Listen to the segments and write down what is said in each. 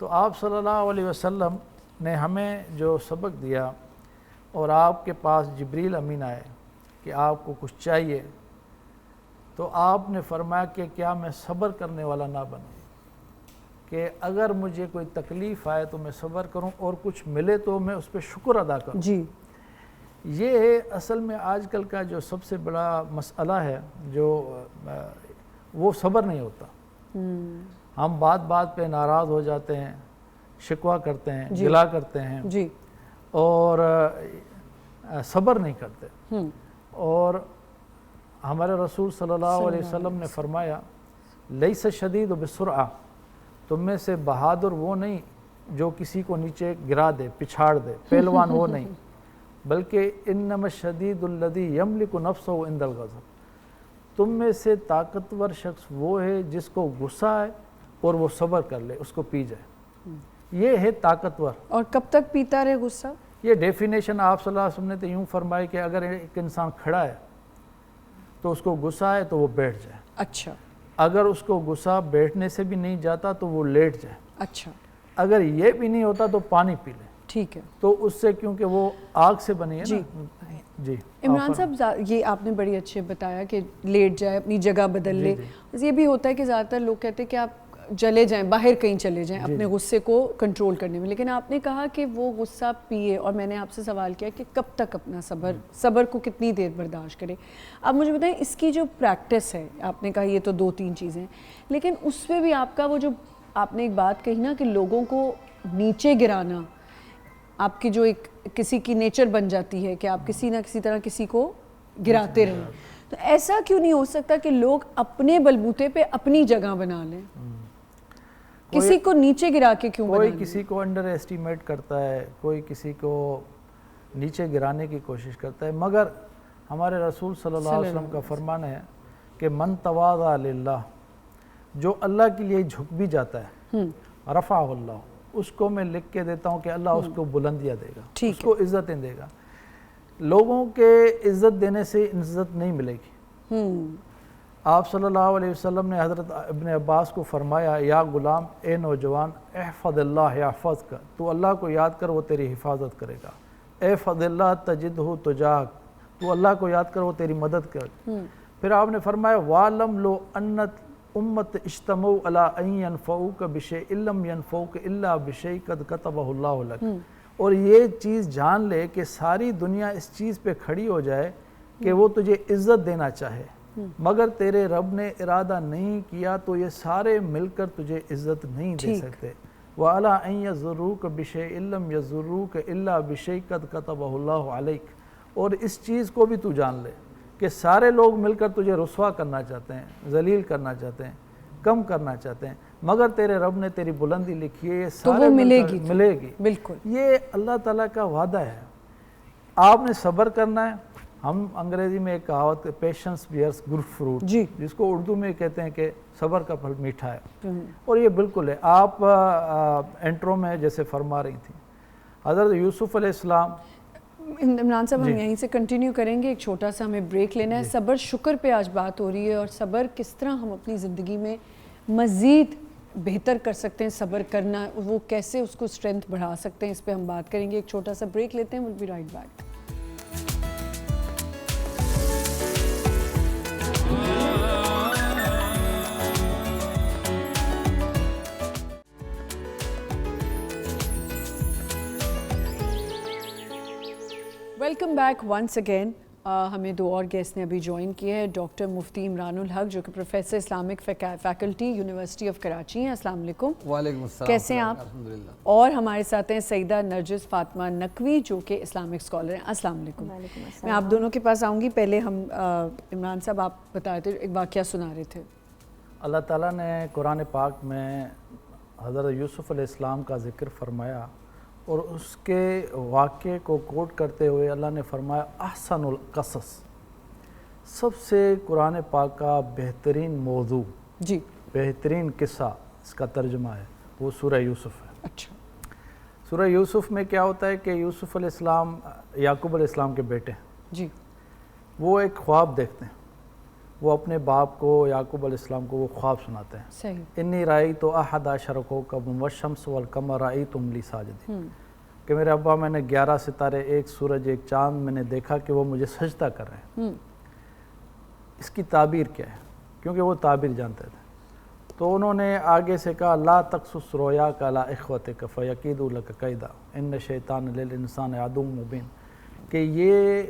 تو آپ صلی اللہ علیہ وسلم نے ہمیں جو سبق دیا، اور آپ کے پاس جبریل امین آئے کہ آپ کو کچھ چاہیے، تو آپ نے فرمایا کہ کیا میں صبر کرنے والا نہ بنوں، کہ اگر مجھے کوئی تکلیف آئے تو میں صبر کروں، اور کچھ ملے تو میں اس پہ شکر ادا کروں۔ جی یہ اصل میں آج کل کا جو سب سے بڑا مسئلہ ہے، جو وہ صبر نہیں ہوتا۔ ہم بات بات پہ ناراض ہو جاتے ہیں، شکوہ کرتے ہیں، گلہ کرتے ہیں، جی اور صبر نہیں کرتے۔ اور ہمارے رسول صلی اللہ علیہ وسلم نے فرمایا لیس الشدید بسرعہ، تم میں سے بہادر وہ نہیں جو کسی کو نیچے گرا دے، پچھاڑ دے، پہلوان وہ نہیں، بلکہ انما الشدید الذی یملک نفسہ عند الغضب، تم میں سے طاقتور شخص وہ ہے جس کو غصہ ہے اور وہ صبر کر لے، اس کو پی جائے، یہ ہے طاقتور۔ اور کب تک پیتا رہے غصہ؟ یہ ڈیفینیشن آپ صلی اللہ علیہ وسلم نے تو یوں فرمائی کہ اگر ایک انسان کھڑا ہے تو اس کو غصہ ہے تو وہ بیٹھ جائے، اچھا، اگر اس کو غصہ بیٹھنے سے بھی نہیں جاتا تو وہ لیٹ جائے، اچھا، اگر یہ بھی نہیں ہوتا تو پانی پی لے، ٹھیک ہے، تو اس سے کیونکہ وہ آگ سے بنی ہے نا۔ جی عمران صاحب یہ آپ نے بڑی اچھے بتایا کہ لیٹ جائے، اپنی جگہ بدل لے۔ یہ بھی ہوتا ہے کہ زیادہ تر لوگ کہتے ہیں کہ آپ چلے جائیں، باہر کہیں چلے جائیں اپنے غصے کو کنٹرول کرنے میں، لیکن آپ نے کہا کہ وہ غصہ پیے، اور میں نے آپ سے سوال کیا کہ کب تک اپنا صبر کو کتنی دیر برداشت کرے۔ اب مجھے بتائیں اس کی جو پریکٹس ہے، آپ نے کہا یہ تو 2-3 چیزیں، لیکن اس پہ بھی آپ کا وہ جو آپ نے ایک بات کہی نا کہ لوگوں کو نیچے گرانا آپ کی جو ایک کسی کی نیچر بن جاتی ہے کہ آپ کسی نہ کسی طرح کسی کو گراتے رہیں، تو ایسا کیوں نہیں ہو سکتا کہ لوگ اپنے بلبوتے پہ اپنی جگہ بنا لیں؟ کسی کو نیچے گرا کے کیوں بنا لیں؟ کوئی کسی کو انڈر ایسٹیمیٹ کرتا ہے، کوئی کسی کو نیچے گرانے کی کوشش کرتا ہے، مگر ہمارے رسول صلی اللہ علیہ وسلم کا فرمان ہے کہ من تواضع للہ، جو اللہ کے لیے جھک بھی جاتا ہے، رفعہ اللہ، اس کو میں لکھ کے دیتا ہوں کہ اللہ اس کو بلندیاں دے گا، اس کو عزتیں دے گا۔ لوگوں کے عزت دینے سے عزت نہیں ملے گی۔ آپ صلی اللہ علیہ وسلم نے حضرت ابن عباس کو فرمایا یا غلام، اے نوجوان، احفظ اللہ یحفظ کا، تو اللہ کو یاد کر وہ تیری حفاظت کرے گا، احفظ اللہ تجدہ تجاہک، تو اللہ کو یاد کر وہ تیری مدد کرے۔ پھر آپ نے فرمایا وَعْلَمْ لَوْ أَنَّ امت اجتمعوا علی ان ینفعوک بشیء لم ینفعوک الا بشیء قد کتبہ اللہ لک، اور یہ چیز جان لے کہ ساری دنیا اس چیز پہ کھڑی ہو جائے کہ وہ تجھے عزت دینا چاہے، مگر تیرے رب نے ارادہ نہیں کیا تو یہ سارے مل کر تجھے عزت نہیں دے سکتے۔ وَعَلَىٰ أَن يَضُرُّوكَ بِشَيْءٍ لَّمْ يَضُرُّوكَ إِلَّا بِشَيْءٍ قَدْ كَتَبَهُ اللَّهُ عَلَيْكَ، اور اس چیز کو بھی تو جان لے کہ سارے لوگ مل کر تجھے رسوا کرنا چاہتے ہیں، ذلیل کرنا چاہتے ہیں، کم کرنا چاہتے ہیں، مگر تیرے رب نے تیری بلندی لکھی ہے، یہ سارے ملے گی۔ بالکل، یہ اللہ تعالیٰ کا وعدہ ہے۔ آپ نے صبر کرنا ہے۔ ہم انگریزی میں ایک کہاوت پیشنس بیئرس گڈ فروٹ، جس کو اردو میں کہتے ہیں کہ صبر کا پھل میٹھا ہے، اور یہ بالکل ہے۔ آپ انٹرو میں جیسے فرما رہی تھیں حضرت یوسف علیہ السلام۔ عمران صاحب ہم یہیں سے کنٹینیو کریں گے، ایک چھوٹا سا ہمیں بریک لینا ہے۔ صبر شکر پہ آج بات ہو رہی ہے، اور صبر کس طرح ہم اپنی زندگی میں مزید بہتر کر سکتے ہیں، صبر کرنا وہ کیسے اس کو اسٹرینتھ بڑھا سکتے ہیں، اس پہ ہم بات کریں گے۔ ایک چھوٹا سا بریک لیتے ہیں، will be right back. Welcome back once again. ہمیں 2 اور گیسٹ نے ابھی جوائن کیا ہے، ڈاکٹر مفتی عمران الحق جو کہ professor Islamic faculty university of Karachi ہیں۔ السلام علیکم۔ وعلیکم السلام، کیسے ہیں آپ؟ الحمدللہ۔ اور ہمارے ساتھ ہیں سیدہ نرجس فاطمہ نقوی جو کہ اسلامک اسکالر ہیں۔ السلام علیکم۔ میں آپ دونوں کے پاس آؤں گی، پہلے ہم عمران صاحب آپ بتا رہے تھے، ایک واقعہ سنا رہے تھے۔ اللہ تعالیٰ نے قرآن پاک میں حضرت یوسف علیہ السلام کا ذکر فرمایا، اور اس کے واقعے کو کوٹ کرتے ہوئے اللہ نے فرمایا احسن القصص، سب سے قرآن پاک کا بہترین موضوع، بہترین قصہ اس کا ترجمہ ہے، وہ سورہ یوسف ہے۔ اچھا، سورہ یوسف میں کیا ہوتا ہے کہ یوسف علیہ السلام یعقوب علیہ السلام کے بیٹے ہیں، وہ ایک خواب دیکھتے ہیں، وہ اپنے باپ کو یعقوب علیہ السلام کو وہ خواب سناتے ہیں. صحیح. انی رأیت احد عشر کوکبا والشمس والقمر رأیتهم لی ساجدین کہ میرے ابا میں نے 11 ستارے، ایک سورج، ایک چاند میں نے دیکھا کہ وہ مجھے سجدہ کر رہے ہیں. اس کی تعبیر کیا ہے؟ کیونکہ وہ تعبیر جانتے تھے. تو انہوں نے آگے سے کہا لا تقصص رؤیاک علی اخوتک فیکیدوا لک کیدا ان الشیطان للانسان عدو مبین، کہ یہ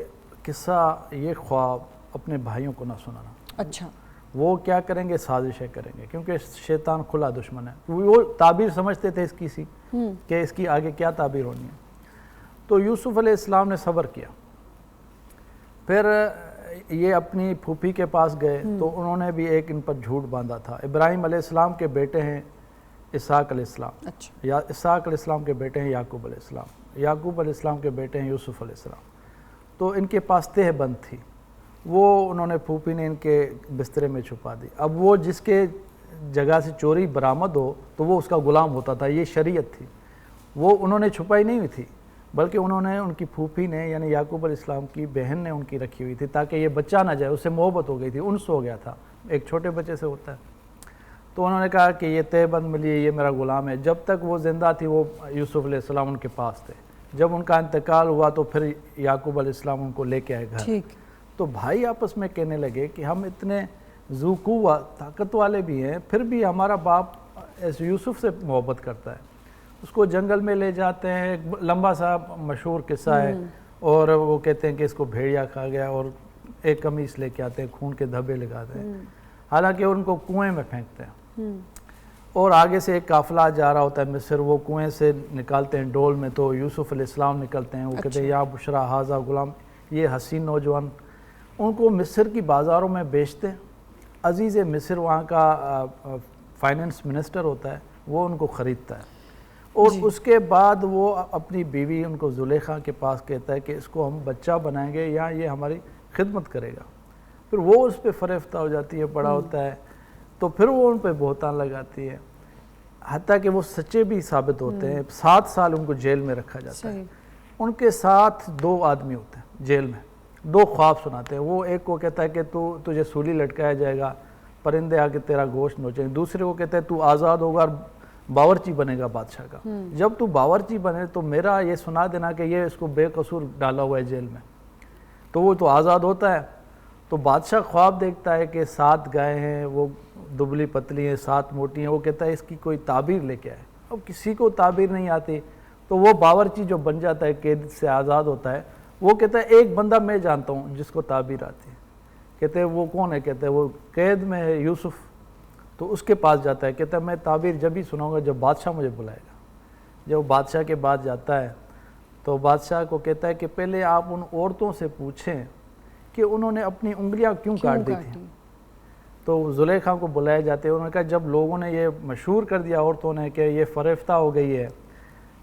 قصہ، یہ خواب اپنے بھائیوں کو نہ سنانا. اچھا. وہ کیا کریں گے؟ سازشیں کریں گے، کیونکہ شیطان کھلا دشمن ہے. وہ تعبیر سمجھتے تھے اس کی سی کہ اس کی آگے کیا تعبیر ہونی ہے. تو یوسف علیہ السلام نے صبر کیا. پھر یہ اپنی پھوپھی کے پاس گئے تو انہوں نے بھی ایک ان پر جھوٹ باندھا تھا. ابراہیم علیہ السلام کے بیٹے ہیں اسحاق علیہ السلام، یا اسحاق علیہ السلام کے بیٹے ہیں یعقوب علیہ السلام، یعقوب علیہ السلام کے بیٹے ہیں یوسف علیہ السلام. تو ان کے پاس تہ بند تھی، وہ انہوں نے پھوپھی نے ان کے بسترے میں چھپا دی. اب وہ جس کے جگہ سے چوری برآمد ہو تو وہ اس کا غلام ہوتا تھا. یہ شریعت تھی. وہ انہوں نے چھپائی نہیں ہوئی تھی، بلکہ انہوں نے، ان کی پھوپھی نے یعنی یعقوب علیہ السلام کی بہن نے ان کی رکھی ہوئی تھی تاکہ یہ بچہ نہ جائے. اس سے محبت ہو گئی تھی، انس ہو گیا تھا، ایک چھوٹے بچے سے ہوتا ہے. تو انہوں نے کہا کہ یہ تہ بند ملی ہے، یہ میرا غلام ہے. جب تک وہ زندہ تھی وہ یوسف علیہ السلام ان کے پاس تھے. جب ان کا انتقال ہوا تو پھر یعقوب علیہ السلام ان کو لے کے آئے گھر. تو بھائی آپس میں کہنے لگے کہ ہم اتنے ذو قوت طاقت والے بھی ہیں، پھر بھی ہمارا باپ یوسف سے محبت کرتا ہے. اس کو جنگل میں لے جاتے ہیں، ایک لمبا سا مشہور قصہ ہے، اور وہ کہتے ہیں کہ اس کو بھیڑیا کھا گیا، اور ایک قمیص لے کے آتے ہیں، خون کے دھبے لگاتے ہیں، حالانکہ ان کو کنویں میں پھینکتے ہیں. اور آگے سے ایک قافلہ جا رہا ہوتا ہے مصر، وہ کنویں سے نکالتے ہیں ڈول میں، تو یوسف علیہ السلام نکلتے ہیں. وہ کہتے ہیں یا بشرا ھذا غلام، یہ حسین نوجوان. ان کو مصر کی بازاروں میں بیچتے ہیں. عزیز مصر وہاں کا فائننس منسٹر ہوتا ہے، وہ ان کو خریدتا ہے. اور اس کے بعد وہ اپنی بیوی ان کو زلیخا کے پاس کہتا ہے کہ اس کو ہم بچہ بنائیں گے یا یہ ہماری خدمت کرے گا. پھر وہ اس پہ فریفتہ ہو جاتی ہے، بڑا ہوتا ہے، تو پھر وہ ان پہ بہتان لگاتی ہے، حتیٰ کہ وہ سچے بھی ثابت ہوتے ہیں. 7 سال ان کو جیل میں رکھا جاتا ہے. ان کے ساتھ 2 آدمی ہوتے ہیں جیل میں، 2 خواب سناتے ہیں. وہ ایک کو کہتا ہے کہ تجھے سولی لٹکایا جائے گا، پرندے آ کے تیرا گوشت نوچیں گے. دوسرے کو کہتا ہے تو آزاد ہوگا اور باورچی بنے گا بادشاہ کا. جب تو باورچی بنے تو میرا یہ سنا دینا کہ یہ اس کو بے قصور ڈالا ہوا ہے جیل میں. تو وہ تو آزاد ہوتا ہے. تو بادشاہ خواب دیکھتا ہے کہ 7 گائے ہیں، وہ دبلی پتلی ہیں، 7 موٹی ہیں. وہ کہتا ہے اس کی کوئی تعبیر لے کے آئے. اب کسی کو تعبیر نہیں آتی، تو وہ باورچی جو بن جاتا ہے، قید سے آزاد ہوتا ہے، وہ کہتا ہے ایک بندہ میں جانتا ہوں جس کو تعبیر آتی ہے. کہتے ہیں وہ کون ہے؟ کہتے ہیں وہ قید میں ہے یوسف. تو اس کے پاس جاتا ہے، کہتا ہے میں تعبیر جب ہی سناؤں گا جب بادشاہ مجھے بلائے گا. جب وہ بادشاہ کے بعد جاتا ہے تو بادشاہ کو کہتا ہے کہ پہلے آپ ان عورتوں سے پوچھیں کہ انہوں نے اپنی انگلیاں کیوں کاٹ دی تھیں. تو زلیخا کو بلائے جاتے ہیں. انہوں نے کہا جب لوگوں نے یہ مشہور کر دیا عورتوں نے کہ یہ فریفتہ ہو گئی ہے،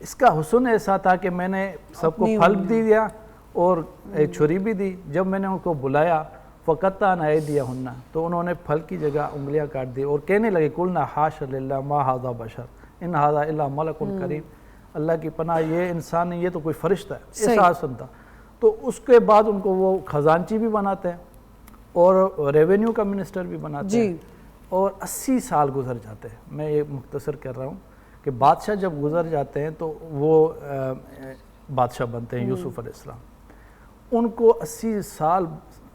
اس کا حسن ایسا تھا کہ میں نے سب کو پھل بھی دیا اور ایک چھری بھی دی. جب میں نے ان کو بلایا فقطعن ایدیہن، تو انہوں نے پھل کی جگہ انگلیاں کاٹ دی اور کہنے لگے قلنا حاشا للہ ما ھذا بشر ان ھذا الا ملک کریم. اللہ کی پناہ، یہ انسان نہیں، یہ تو کوئی فرشتہ ہے. ایسا حسن تھا. تو اس کے بعد ان کو وہ خزانچی بھی بناتے ہیں اور ریونیو کا منسٹر بھی بناتے ہیں. اور 80 سال گزر جاتے ہیں. میں یہ مختصر کر رہا ہوں کہ بادشاہ جب گزر جاتے ہیں تو وہ بادشاہ بنتے ہیں یوسف علیہ السلام. ان کو 80 سال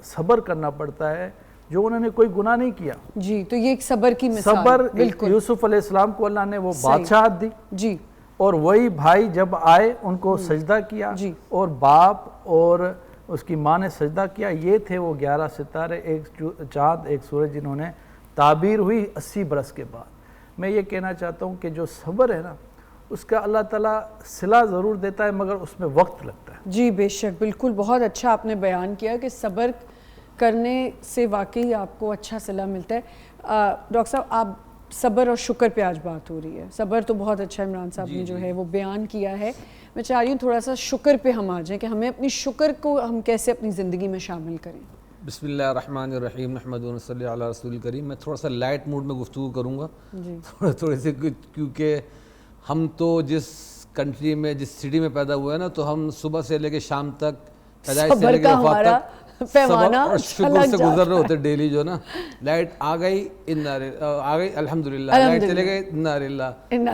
صبر کرنا پڑتا ہے جو انہوں نے کوئی گناہ نہیں کیا. جی، تو یہ ایک صبر کی مثال. صبر یوسف علیہ السلام کو اللہ نے وہ بادشاہت دی. جی. اور وہی بھائی جب آئے ان کو سجدہ کیا، اور باپ اور اس کی ماں نے سجدہ کیا. یہ تھے وہ 11 ستارے، ایک چاند، ایک سورج، جنہوں نے تعبیر ہوئی 80 برس کے بعد. میں یہ کہنا چاہتا ہوں کہ جو صبر ہے نا، اس کا اللہ تعالیٰ صلہ ضرور دیتا ہے مگر اس میں وقت لگتا ہے. جی بے شک، بالکل. بہت اچھا آپ نے بیان کیا کہ صبر کرنے سے واقعی آپ کو اچھا صلہ ملتا ہے. ڈاکٹر صاحب، آپ صبر اور شکر پہ آج بات ہو رہی ہے. صبر تو بہت اچھا عمران صاحب نے جو ہے وہ بیان کیا ہے. میں چاہ رہی ہوں تھوڑا سا شکر پہ ہم آ جائیں کہ ہمیں اپنی شکر کو ہم کیسے اپنی زندگی میں شامل کریں. بسم اللہ الرحمن الرحیم، نحمد و نصلی علی رسول الکریم. میں تھوڑا سا لائٹ موڈ میں گفتگو کروں گا تھوڑے سے، کیونکہ ہم تو جس کنٹری میں، جس سٹی میں پیدا ہوئے ہیں نا، تو ہم صبح سے لے کے شام تک، پیدائش سے لے کے وفات تک پیمانہ اور شکر سے گزر رہے ہوتے ڈیلی جو نا لائٹ آ گئی آ گئی الحمدللہ, لائٹ چلے گئی انا للہ,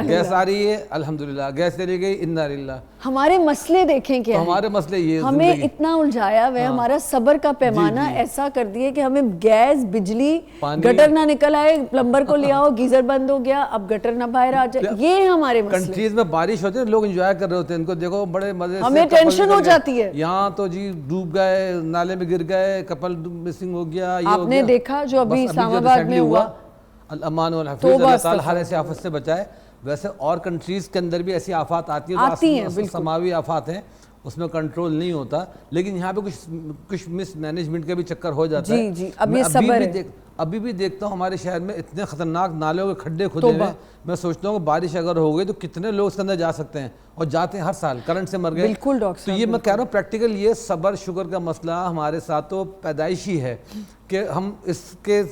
گیس آ رہی ہے الحمدللہ, گیس چلی گئی انا للہ. ہمارے مسئلے دیکھیں کیا ہمارے مسئلے یہ ہمیں اتنا الجھایا ہوا ہے, ہمارا صبر کا پیمانہ ایسا کر دیا کہ ہمیں گیس, بجلی, گٹر نہ نکل آئے, پلمبر کو لے آؤ, گیزر بند ہو گیا, اب گٹر نہ باہر آ جائے, یہ ہمارے مسئلے. کنٹریز میں بارش ہوتی ہے, لوگ انجوائے کر رہے ہوتے ہیں, ان کو دیکھو بڑے مزے سے, ہمیں ٹینشن ہو جاتی ہے. یہاں تو جی ڈوب گئے, نالے میں گر گئے, کپل مسنگ ہو گیا. آپ نے دیکھا جو ابھی اسلام آباد میں ہوا, الامان والحفیظ, اللہ تعالیٰ ہر ایسی آفت سے بچائے. ویسے اور کنٹریز کے اندر بھی ایسی آفات آتی ہیں جو سماوی آفات ہیں, اس میں کنٹرول نہیں ہوتا, لیکن یہاں پہ کچھ مس مینجمنٹ کا بھی چکر ہو جاتا ہے. جی اب یہ صبر ہے. ابھی بھی دیکھتا ہوں ہمارے شہر میں اتنے خطرناک نالوں کے کھڈے کھدے ہوئے, میں سوچتا ہوں کہ بارش اگر ہو گئی تو کتنے لوگ اس کے اندر جا سکتے ہیں, اور جاتے ہیں ہر سال, کرنٹ سے مر گئے. بالکل ڈاکٹر تو یہ میں کہہ رہا ہوں پریکٹیکل یہ صبر شکر کا مسئلہ ہمارے ساتھ تو پیدائشی ہے کہ ہم اس کے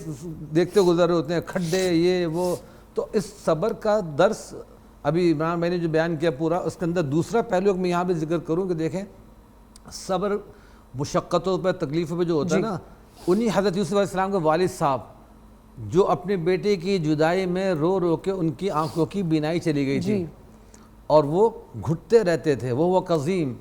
دیکھتے گزر ہوتے ہیں, کھڈے یہ وہ. تو اس صبر کا درس ابھی عمران بھائی نے جو بیان کیا پورا, اس کے اندر دوسرا پہلو میں یہاں پہ ذکر کروں کہ دیکھیں صبر مشقتوں پہ, تکلیفوں پہ جو ہوتا ہے نا, انہی حضرت یوسف علیہ السلام کے والد صاحب جو اپنے بیٹے کی جدائی میں رو رو کے ان کی آنکھوں کی بینائی چلی گئی تھی, اور وہ گھٹتے رہتے تھے, وہ قزیم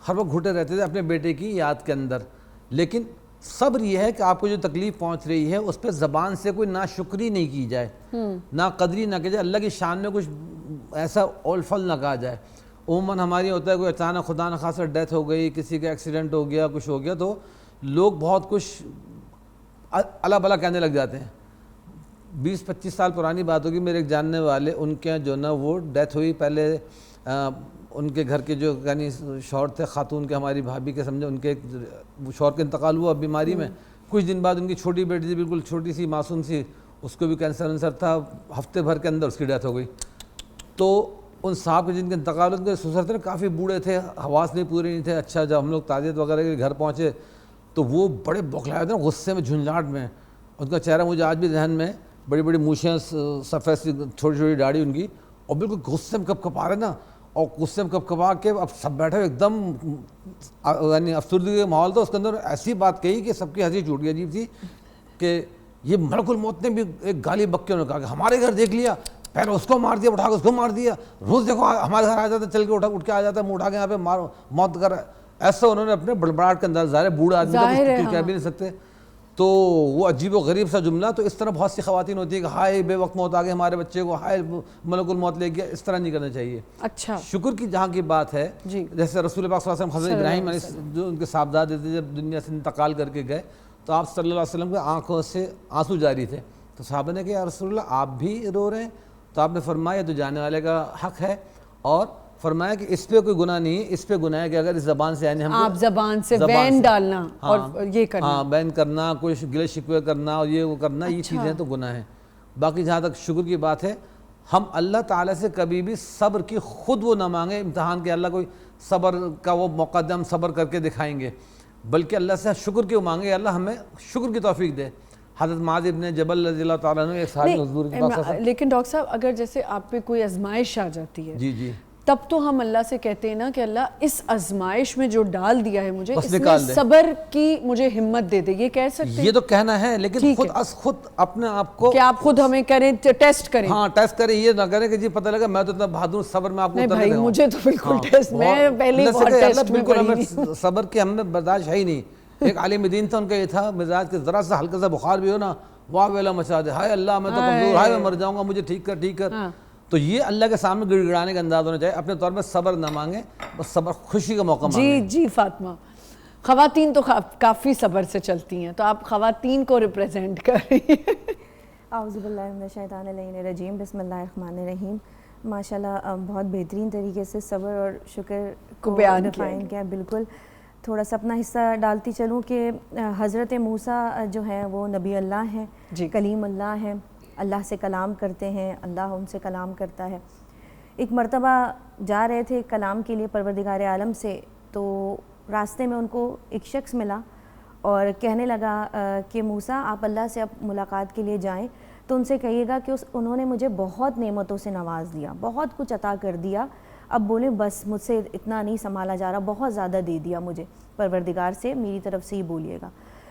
ہر وقت گھٹے رہتے تھے اپنے بیٹے کی یاد کے اندر. لیکن صبر یہ ہے کہ آپ کو جو تکلیف پہنچ رہی ہے اس پہ زبان سے کوئی ناشکری نہیں کی جائے, نہ قدری نہ کی جائے, اللہ کی شان میں کچھ ایسا اول فل نہ کہا جائے. عموماً ہماری ہوتا ہے کوئی اچانک خدا نخواستہ ڈیتھ ہو گئی, کسی کا ایکسیڈنٹ ہو گیا, کچھ ہو گیا, تو لوگ بہت کچھ اللہ بلا کہنے لگ جاتے ہیں. 20-25 سال پرانی بات ہوگی, میرے ایک جاننے والے, ان کے جو نا وہ ڈیتھ ہوئی, پہلے ان کے گھر کے جو یعنی شوہر تھے خاتون کے, ہماری بھابھی کے سمجھے, ان کے شوہر کا انتقال ہوا بیماری میں. کچھ دن بعد ان کی چھوٹی بیٹی تھی, بالکل چھوٹی سی معصوم سی, اس کو بھی کینسر تھا, ہفتے بھر کے اندر اس کی ڈیتھ ہو گئی. تو ان صاحب کے جن کے انتقال, ان کے سسر تھے کافی بوڑھے تھے, حواس نہیں پورے نہیں تھے. اچھا جب ہم لوگ تعزیت وغیرہ کے گھر پہنچے تو وہ بڑے بوکھلائے تھے, غصے میں, جھنجھاٹ میں. ان کا چہرہ مجھے آج بھی ذہن میں, بڑی بڑی مونچھیں, سفید سی چھوٹی چھوٹی داڑھی ان کی, اور بالکل غصے میں کپ کپا رہے نا, اور غصے میں کپ کپا کے اب سب بیٹھے ہوئے ایک دم, یعنی افسردگی کا ماحول تھا اس کے اندر. ایسی بات کہی کہ سب کی ہنسی چھوٹ گئی عجیب سی, کہ یہ ملک الموت نے بھی ایک گالی بک کے انہوں نے کہا کہ ہمارے گھر دیکھ لیا, پہلے اس کو مار دیا, اٹھا کے اس کو مار دیا, روز دیکھو ہمارے گھر آ جاتا ہے, چل کے اٹھ کے آ جاتا ہے, منہ اٹھا کے یہاں پہ موت کر رہا ہے. ایسا انہوں نے اپنے بڑبڑاہٹ کے اندر, ظاہر ہے بوڑھا آدمی تو کہہ بھی نہیں سکتے, تو وہ عجیب و غریب سا جملہ. تو اس طرح بہت سی خواتین ہوتی ہیں کہ ہائے بے وقت موت آ گئی ہمارے بچے کو, ہائے ملک الموت لے گیا. اس طرح نہیں کرنا چاہیے. اچھا شکر کی جہاں کی بات ہے, جیسے رسول پاک صلی اللہ علیہ وسلم حضرت ابراہیم جو ان کے صاحبزادے تھے, جب دنیا سے انتقال کر کے گئے تو آپ صلی اللہ علیہ وسلم کے آنکھوں سے آنسو جاری تھے. تو صحابہ نے کہا یا رسول اللہ آپ بھی رو رہے ہیں؟ تو آپ نے فرمایا تو جانے والے کا حق ہے, اور فرمایا کہ اس پہ کوئی گناہ نہیں ہے, اس پہ گناہ ہے کہ اگر اس زبان سے, یعنی ہم آپ زبان سے بین ڈالنا اور یہ کرنا, ہاں بین کرنا, کوئی گلے شکوے کرنا اور یہ وہ کرنا, یہ چیزیں تو گناہ ہیں. باقی جہاں تک شکر کی بات ہے, ہم اللہ تعالیٰ سے کبھی بھی صبر کی خود وہ نہ مانگیں امتحان کے, اللہ کوئی صبر کا وہ موقع دے ہم صبر کر کے دکھائیں گے, بلکہ اللہ سے شکر کی مانگے, اللہ ہمیں شکر کی توفیق دے. حضرت معاذ ابن جبل رضی اللہ تعالیٰ عنہ ایک صحابی حضور کی بات ہے. لیکن ڈاکٹر صاحب اگر جیسے آپ پہ کوئی آزمائش آ جاتی ہے, جی جی, تب تو ہم اللہ سے کہتے ہیں نا کہ اللہ اس آزمائش میں جو ڈال دیا ہے مجھے, اس میں صبر کی مجھے ہمت دے دے, یہ کہہ سکتے ہیں؟ یہ تو کہنا ہے, لیکن خود اپنے آپ کو کہ آپ خود ہمیں کریں, ٹیسٹ کریں. ہاں ٹیسٹ کریں, یہ نہ کریں کہ جی پتہ لگا میں تو اتنا بہادر صبر میں آپ کو نہیں بھائی مجھے تو بالکل ٹیسٹ, میں پہلے ہی بہت ٹیسٹ میں پڑھی نہیں, صبر کی ہم میں برداشت ہے ہی نہیں. ایک عالم دین تھا, ان کا یہ تھا مزاج کہ ذرا سا ہلکا سا بخار بھی ہو نا, واہ ویلا مچا دے, ہائے اللہ میں تو کمزور, ہائے میں مر جاؤں گا, مجھے ٹھیک کر. تو یہ اللہ کے سامنے گڑ گڑانے کا انداز ہونا چاہیے. اپنے طور پہ صبر نہ مانگیں, بس صبر خوشی کا موقع مانگیں. جی فاطمہ, خواتین تو کافی صبر سے چلتی ہیں, تو آپ خواتین کو ریپریزنٹ کر رہی ہیں. اعوذ باللہ من الشیطان الرجیم, بسم اللہ الرحمن الرحیم. ماشاءاللہ بہت بہترین طریقے سے صبر اور شکر کو بیان کیا. بالکل تھوڑا سا اپنا حصہ ڈالتی چلوں کہ حضرت موسیٰ جو ہیں وہ نبی اللہ ہیں, کلیم اللہ ہیں, اللہ سے کلام کرتے ہیں, اللہ ان سے کلام کرتا ہے. ایک مرتبہ جا رہے تھے کلام کے لیے پروردگار عالم سے, تو راستے میں ان کو ایک شخص ملا اور کہنے لگا کہ موسیٰ آپ اللہ سے اب ملاقات کے لیے جائیں تو ان سے کہیے گا کہ انہوں نے مجھے بہت نعمتوں سے نواز دیا, بہت کچھ عطا کر دیا, اب بولیں بس مجھ سے اتنا نہیں سنبھالا جا رہا, بہت زیادہ دے دیا مجھے پروردگار سے, میری طرف سے ہی بولیے گا.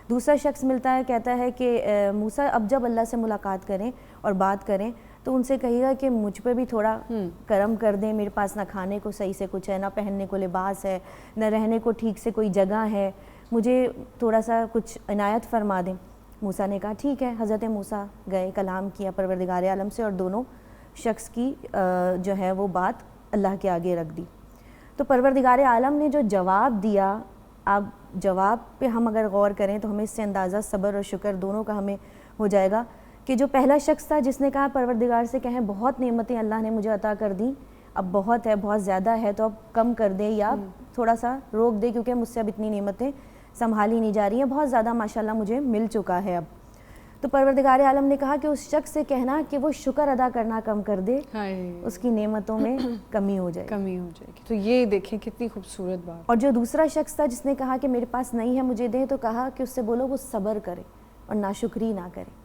دوسرا شخص ملتا ہے کہتا ہے کہ موسیٰ اب جب اللہ سے ملاقات کریں اور بات کریں تو ان سے کہیے گا کہ مجھ پہ بھی تھوڑا کرم کر دیں, میرے پاس نہ کھانے کو صحیح سے کچھ ہے, نہ پہننے کو لباس ہے, نہ رہنے کو ٹھیک سے کوئی جگہ ہے, مجھے تھوڑا سا کچھ عنایت فرما دیں. موسیٰ نے کہا ٹھیک ہے. حضرت موسیٰ گئے, کلام کیا پروردگار عالم سے, اور دونوں شخص کی جو ہے وہ بات اللہ کے آگے رکھ دی. تو پروردگار عالم نے جو جواب دیا, آپ جواب پہ ہم اگر غور کریں تو ہمیں اس سے اندازہ صبر اور شکر دونوں کا ہمیں ہو جائے گا کہ جو پہلا شخص تھا جس نے کہا پروردگار سے کہیں بہت نعمتیں اللہ نے مجھے عطا کر دیں, اب بہت ہے, بہت زیادہ ہے, تو اب کم کر دے یا تھوڑا سا روک دے کیونکہ مجھ سے اب اتنی نعمتیں سنبھالی نہیں جا رہی ہیں, بہت زیادہ ماشاءاللہ مجھے مل چکا ہے اب. تو پروردگار عالم نے کہا کہ اس شخص سے کہنا کہ وہ شکر ادا کرنا کم کر دے, اس کی نعمتوں میں کمی ہو جائے گی. تو یہ دیکھیں کتنی خوبصورت بات. اور جو دوسرا شخص تھا جس نے کہا کہ میرے پاس نہیں ہے مجھے دے, تو کہا کہ اس سے بولو وہ صبر کرے اور ناشکری نہ کرے,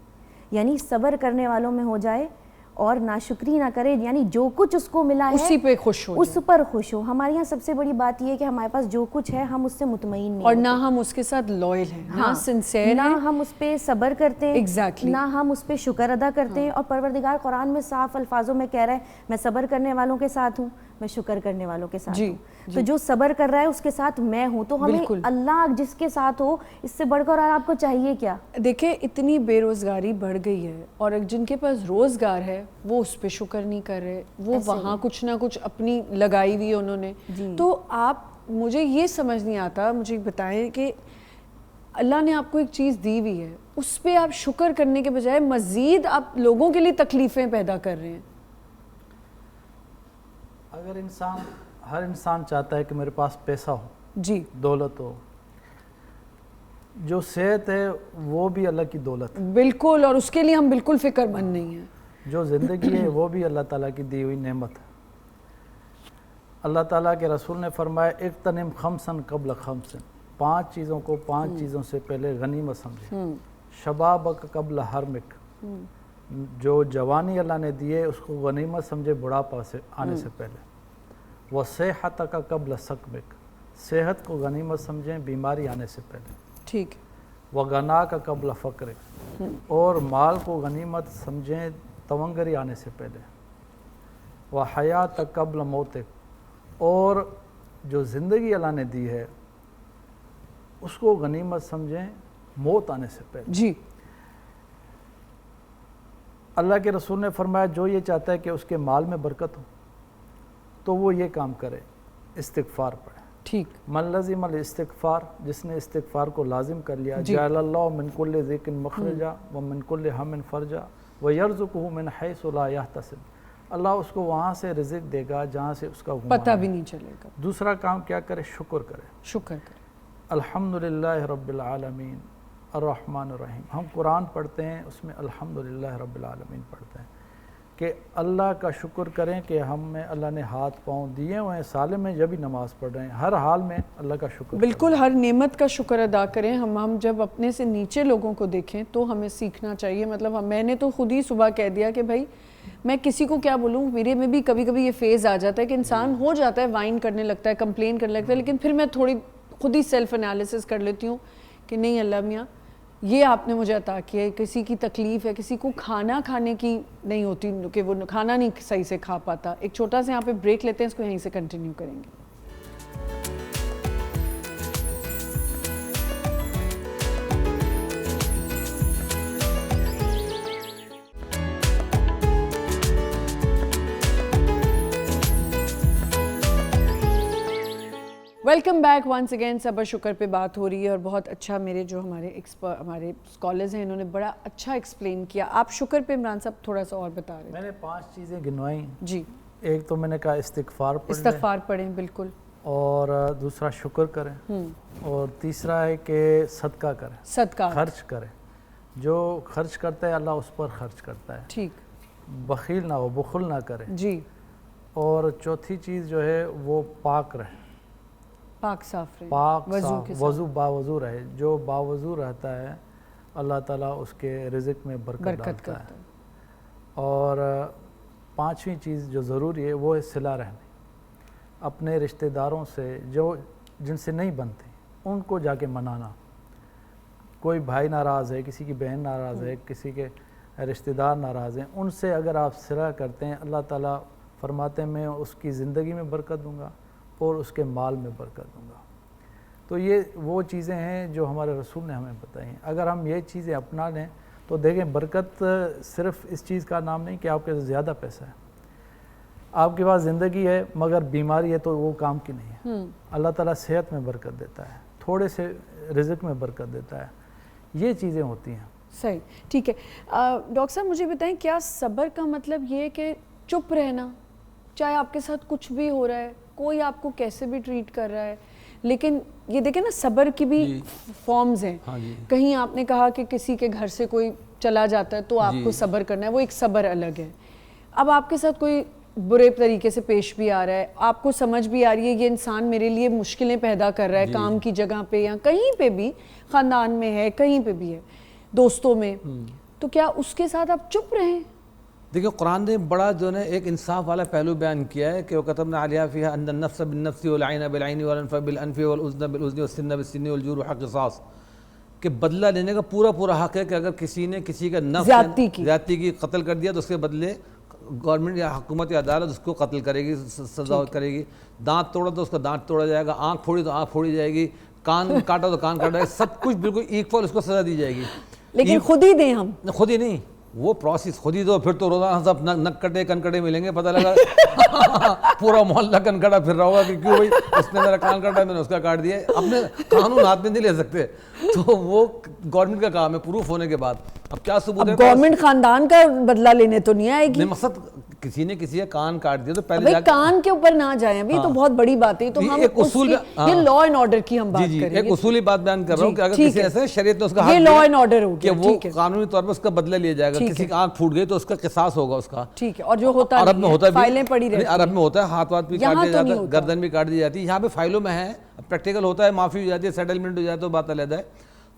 یعنی صبر کرنے والوں میں ہو جائے اور ناشکری نہ کرے, یعنی جو کچھ اس کو ملا ہے اسی پہ خوش ہو, اس پر خوش ہو. ہمارے یہاں سب سے بڑی بات یہ ہے کہ ہمارے پاس جو کچھ ہے ہم اس سے مطمئن نہیں, اور نہ ہم اس کے ساتھ لوئل ہیں, نہ سنسیئر نہ ہم اس پہ صبر کرتے ہیں, ایگزیکٹلی نہ ہم اس پہ شکر ادا کرتے ہیں. اور پروردگار قرآن میں صاف الفاظوں میں کہہ رہا ہے میں صبر کرنے والوں کے ساتھ ہوں, میں شکر کرنے والوں کے ساتھ ہوں. تو جو صبر کر رہا ہے اس کے ساتھ میں ہوں. تو ہمیں اللہ جس کے ساتھ ہو, اس سے بڑھ کر اور آپ کو چاہیے کیا. دیکھیں اتنی بے روزگاری بڑھ گئی ہے, اور جن کے پاس روزگار ہے وہ اس پہ شکر نہیں کر رہے, وہ وہاں کچھ نہ کچھ اپنی لگائی ہوئی انہوں نے. تو آپ, مجھے یہ سمجھ نہیں آتا, مجھے بتائیں کہ اللہ نے آپ کو ایک چیز دی ہوئی ہے, اس پہ آپ شکر کرنے کے بجائے مزید آپ لوگوں کے لیے تکلیفیں پیدا کر رہے ہیں. اگر ہر انسان چاہتا ہے کہ میرے پاس پیسہ ہو, جی, دولت ہو, جو صحت ہے وہ بھی اللہ کی دولت ہے. بالکل, اور اس کے لیے ہم بالکل فکر مند نہیں ہیں. جو زندگی ہے وہ بھی اللہ تعالیٰ کی دی ہوئی نعمت ہے. اللہ تعالیٰ کے رسول نے فرمایا اغتنم خمسن قبل خمسن, 5 چیزوں کو 5 چیزوں سے پہلے غنیمت سمجھے. شبابک قبل حرمک, جو جوانی اللہ نے دی ہے اس کو غنیمت سمجھے بڑھاپا سے آنے سے پہلے. وصحتک قبل سقمک, صحت کو غنیمت سمجھیں بیماری آنے سے پہلے. ٹھیک. وغناک قبل فقرک, اور مال کو غنیمت سمجھیں تونگری آنے سے پہلے. وحیاتک قبل موتک, اور جو زندگی اللہ نے دی ہے اس کو غنیمت سمجھیں موت آنے سے پہلے. جی, اللہ کے رسول نے فرمایا جو یہ چاہتا ہے کہ اس کے مال میں برکت ہو تو وہ یہ کام کرے, استغفار پڑھے. ٹھیک. من لزم الاستغفار, جس نے استغفار کو لازم کر لیا, جعل اللہ من کل ضیق مخرجا ومن کل ہم فرجا ویرزقہ من حیث لا یحتسب, اللہ اس کو وہاں سے رزق دے گا جہاں سے اس کا پتہ بھی نہیں چلے گا. دوسرا کام کیا کرے, شکر کرے. شکر کرے. الحمدللہ رب العالمین الرحمن الرحیم. ہم قرآن پڑھتے ہیں اس میں الحمدللہ رب العالمین پڑھتے ہیں کہ اللہ کا شکر کریں کہ ہمیں اللہ نے ہاتھ پاؤں دیے ہوئے ہیں, سالم میں جب بھی نماز پڑھ رہے ہیں, ہر حال میں اللہ کا شکر. بالکل, ہر نعمت کا شکر ادا کریں. ہم جب اپنے سے نیچے لوگوں کو دیکھیں تو ہمیں سیکھنا چاہیے. مطلب میں نے تو خود ہی صبح کہہ دیا کہ بھائی میں کسی کو کیا بولوں, میرے میں بھی کبھی کبھی یہ فیز آ جاتا ہے کہ انسان ہو جاتا ہے, وائن کرنے لگتا ہے, کمپلین کرنے لگتا ہے, لیکن پھر میں تھوڑی خود ہی سیلف انالیسس کر لیتی ہوں کہ نہیں اللہ میاں یہ آپ نے مجھے عطا کیا ہے. کسی کی تکلیف ہے, کسی کو کھانا کھانے کی نہیں ہوتی کہ وہ کھانا نہیں صحیح سے کھا پاتا. ایک چھوٹا سا یہاں پہ بریک لیتے ہیں, اس کو یہیں سے کنٹینیو کریں گے. Welcome back once again. صبر شکر پہ بات ہو رہی ہے, اور بہت اچھا میرے جو ہمارے اسکالرز ہیں انہوں نے بڑا اچھا ایکسپلین کیا. آپ شکر پہ عمران صاحب تھوڑا سا اور بتا رہے ہیں. میں نے 5 چیزیں گنوائیں. جی, ایک تو میں نے کہا استغفار پڑھیں, استغفار پڑھیں بالکل, اور دوسرا شکر کریں, اور تیسرا ہے کہ صدقہ کریں, صدقہ خرچ کریں. جو خرچ کرتا ہے اللہ اس پر خرچ کرتا ہے. ٹھیک. بخیل نہ ہو, بخل نہ کریں. جی. اور چوتھی چیز جو ہے وہ پاک رہے, پاک صاف رہے, پاک وضو باوضو رہے. جو باوضو رہتا ہے اللہ تعالیٰ اس کے رزق میں برکت ڈالتا ہے. اور 5ویں چیز جو ضروری ہے وہ ہے صلہ رحمی. اپنے رشتہ داروں سے جو جن سے نہیں بنتے ان کو جا کے منانا. کوئی بھائی ناراض ہے, کسی کی بہن ناراض ہے, کسی کے رشتہ دار ناراض ہیں, ان سے اگر آپ صلح کرتے ہیں, اللہ تعالیٰ فرماتے ہیں میں اس کی زندگی میں برکت دوں گا اور اس کے مال میں برکت دوں گا. تو یہ وہ چیزیں ہیں جو ہمارے رسول نے ہمیں بتائی ہیں. اگر ہم یہ چیزیں اپنا لیں تو دیکھیں برکت صرف اس چیز کا نام نہیں کہ آپ کے پاس زیادہ پیسہ ہے, آپ کے پاس زندگی ہے مگر بیماری ہے تو وہ کام کی نہیں ہے. اللہ تعالیٰ صحت میں برکت دیتا ہے, تھوڑے سے رزق میں برکت دیتا ہے, یہ چیزیں ہوتی ہیں. صحیح, ٹھیک ہے. ڈاکٹر صاحب مجھے بتائیں, کیا صبر کا مطلب یہ ہے کہ چپ رہنا, چاہے آپ کے ساتھ کچھ بھی ہو رہا ہے, کوئی آپ کو کیسے بھی ٹریٹ کر رہا ہے, لیکن یہ دیکھیں نا صبر کی بھی فارمز ہیں. کہیں آپ نے کہا کہ کسی کے گھر سے کوئی چلا جاتا ہے تو آپ کو صبر کرنا ہے, وہ ایک صبر الگ ہے. اب آپ کے ساتھ کوئی برے طریقے سے پیش بھی آ رہا ہے, آپ کو سمجھ بھی آ رہی ہے یہ انسان میرے لیے مشکلیں پیدا کر رہا ہے کام کی جگہ پہ یا کہیں پہ بھی, خاندان میں ہے, کہیں پہ بھی ہے, دوستوں میں, تو کیا اس کے ساتھ آپ چپ رہیں؟ دیکھیں قرآن نے بڑا جو ہے ایک انصاف والا پہلو بیان کیا ہے کہ وَكَتَبْنَا عَلَيْهَا فِيهَا أَنَّ النَّفْسَ بِالنَّفْسِ وَالْعَيْنَ بِالْعَيْنِ وَالْأَنْفَ بِالْأَنْفِ وَالْأُذْنَ بِالْأُذْنِ وَالسِّنَّ بِالسِّنِّ وَالْجُرُوحَ قِصَاص, کہ بدلہ لینے کا پورا حق ہے کہ اگر کسی نے کسی کا نفس زیادتی کی قتل کر دیا تو اس کے بدلے گورنمنٹ یا حکومت یا عدالت اس کو قتل کرے گی, سزا کرے گی. دانت توڑا تو اس کا دانت توڑا جائے گا, آنکھ پھوڑی تو آنکھ پھوڑی جائے گی, کان کاٹا تو کان کاٹا جائے گا, سب کچھ بالکل ایکول اس کو سزا دی جائے گی. لیکن خود ہی دیں ہم, خود ہی نہیں, وہ پروسیس خود ہی دو, پھر تو روزانہ سب نک کٹے کنکڑے ملیں گے, پتہ لگا پورا محلہ کنکڑا پھر رہا ہوگا کہ کیوں بھائی اس نے میرا کان کاٹا, میں نے اس کا کاٹ دیا. اپنے قانون ہاتھ میں نہیں لے سکتے, تو وہ گورنمنٹ کا کام ہے پروف ہونے کے بعد. اب کیا ثبوت ہے؟ گورنمنٹ خاندان کا بدلہ لینے تو نہیں آئے گی. مقصد کسی نے کسی کا کان کاٹ دیا تو پہلے کان کے اوپر نہ جائیں, ابھی تو بہت بڑی بات ہے. تو ہم ایک اصول, یہ لا اینڈ آرڈر کی ہم بات کر رہے ہیں, ایک اصولی بات بیان کر رہا ہوں کہ اگر کسی ایسے شریعت نے اس کا یہ لا اینڈ آرڈر ہو کہ وہ قانونی طور پر اس کا بدلہ لیا جائے گا. کسی کی آنکھ پھوٹ گئی تو اس کا قصاص ہوگا اس کا, ٹھیک ہے. اور جو ہوتا عرب میں ہوتا ہے, فائلیں پڑی رہتی ہیں, عرب میں ہوتا ہے, ہاتھ واتھ بھی کاٹ دیا جاتا ہے, گردن بھی کاٹ دی جاتی ہے. یہاں پہ فائلوں میں ہے, پریکٹیکل ہوتا ہے, معافی ہو جاتی ہے, سیٹلمنٹ ہو جاتا ہے, تو بات علیحدہ ہے.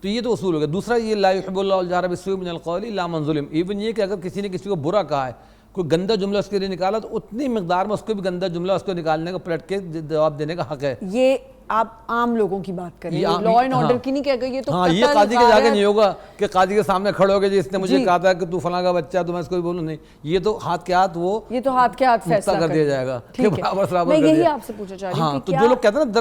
تو یہ تو اصول ہو گیا. دوسرا یہ لا يحب الله الجهر بالسوء من القول الا من ظلم. ایون یہ کہ اگر کسی نے کسی کو برا کہا ہے, کوئی گندا جملہ اس کے لیے نکالا, تو اتنی مقدار میں اس کو بھی گندا جملہ اس کو نکالنے کا, پلٹ کے جواب دینے کا حق ہے. یہ آپ عام لوگوں کی بات کریں, لا اینڈ آرڈر کی نہیں کہہ گئی. یہ تو ہاں, یہ قاضی کے جا کے نہیں ہوگا کہ قاضی کے سامنے کھڑے ہو گے جی اس نے مجھے کہا تھا کہ تو فلاں کا بچہ, تو میں اس کو بھی بولوں نہیں. یہ تو ہاتھ کے ہاتھ, وہ یہ تو ہاتھ کے ہاتھ فیصلہ کر دیا جائے گا. میں یہی آپ سے پوچھنا چاہ رہی ہوں کہ جو لوگ کہتے ہیں نا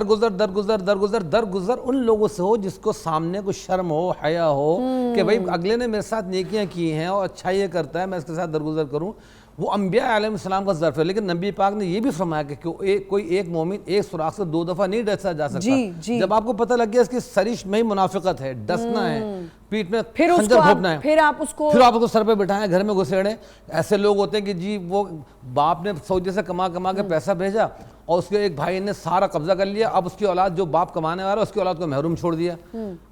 درگزر ان لوگوں سے ہو جس کو سامنے کو شرم ہو, حیا ہو کہ بھائی اگلے نے میرے ساتھ نیکیاں کی ہیں اور اچھا یہ کرتا ہے, میں اس کے ساتھ درگزر کروں. وہ انبیاء علیہ السلام کا ظرف ہے. لیکن نبی پاک نے یہ بھی فرمایا کہ کوئی ایک مومن ایک سوراخ سے 2 دفعہ نہیں ڈسا جا سکتا. جب آپ کو پتہ لگ گیا اس کی سرش میں ہی منافقت ہے, ڈسنا ہے, پیٹ میں خنجر گھونپنا ہے, پھر آپ اس کو سر پہ بٹھائیں, گھر میں گھسیڑیں. ایسے لوگ ہوتے ہیں کہ جی وہ باپ نے سعودی سے کما کے پیسہ بھیجا اور اس کے ایک بھائی نے سارا قبضہ کر لیا. اب اس کی اولاد, جو باپ کمانے والا اس کی اولاد کو محروم چھوڑ دیا.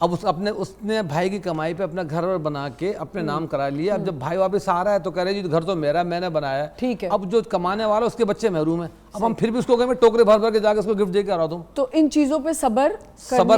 اب اس نے بھائی کی کمائی پہ اپنا گھر بنا کے اپنے نام کرا لیا. اب جب بھائی واپس آ رہا ہے تو کہہ رہے جی گھر تو میرا, میں نے بنایا. ٹھیک ہے. اب جو کمانے والا اس کے بچے محروم ہیں. اب ہم پھر بھی اس کو کہیں ٹوکرے بھر کے جا کے اس کو گفٹ دے کے آ رہا ہوں. تو ان چیزوں پہ صبر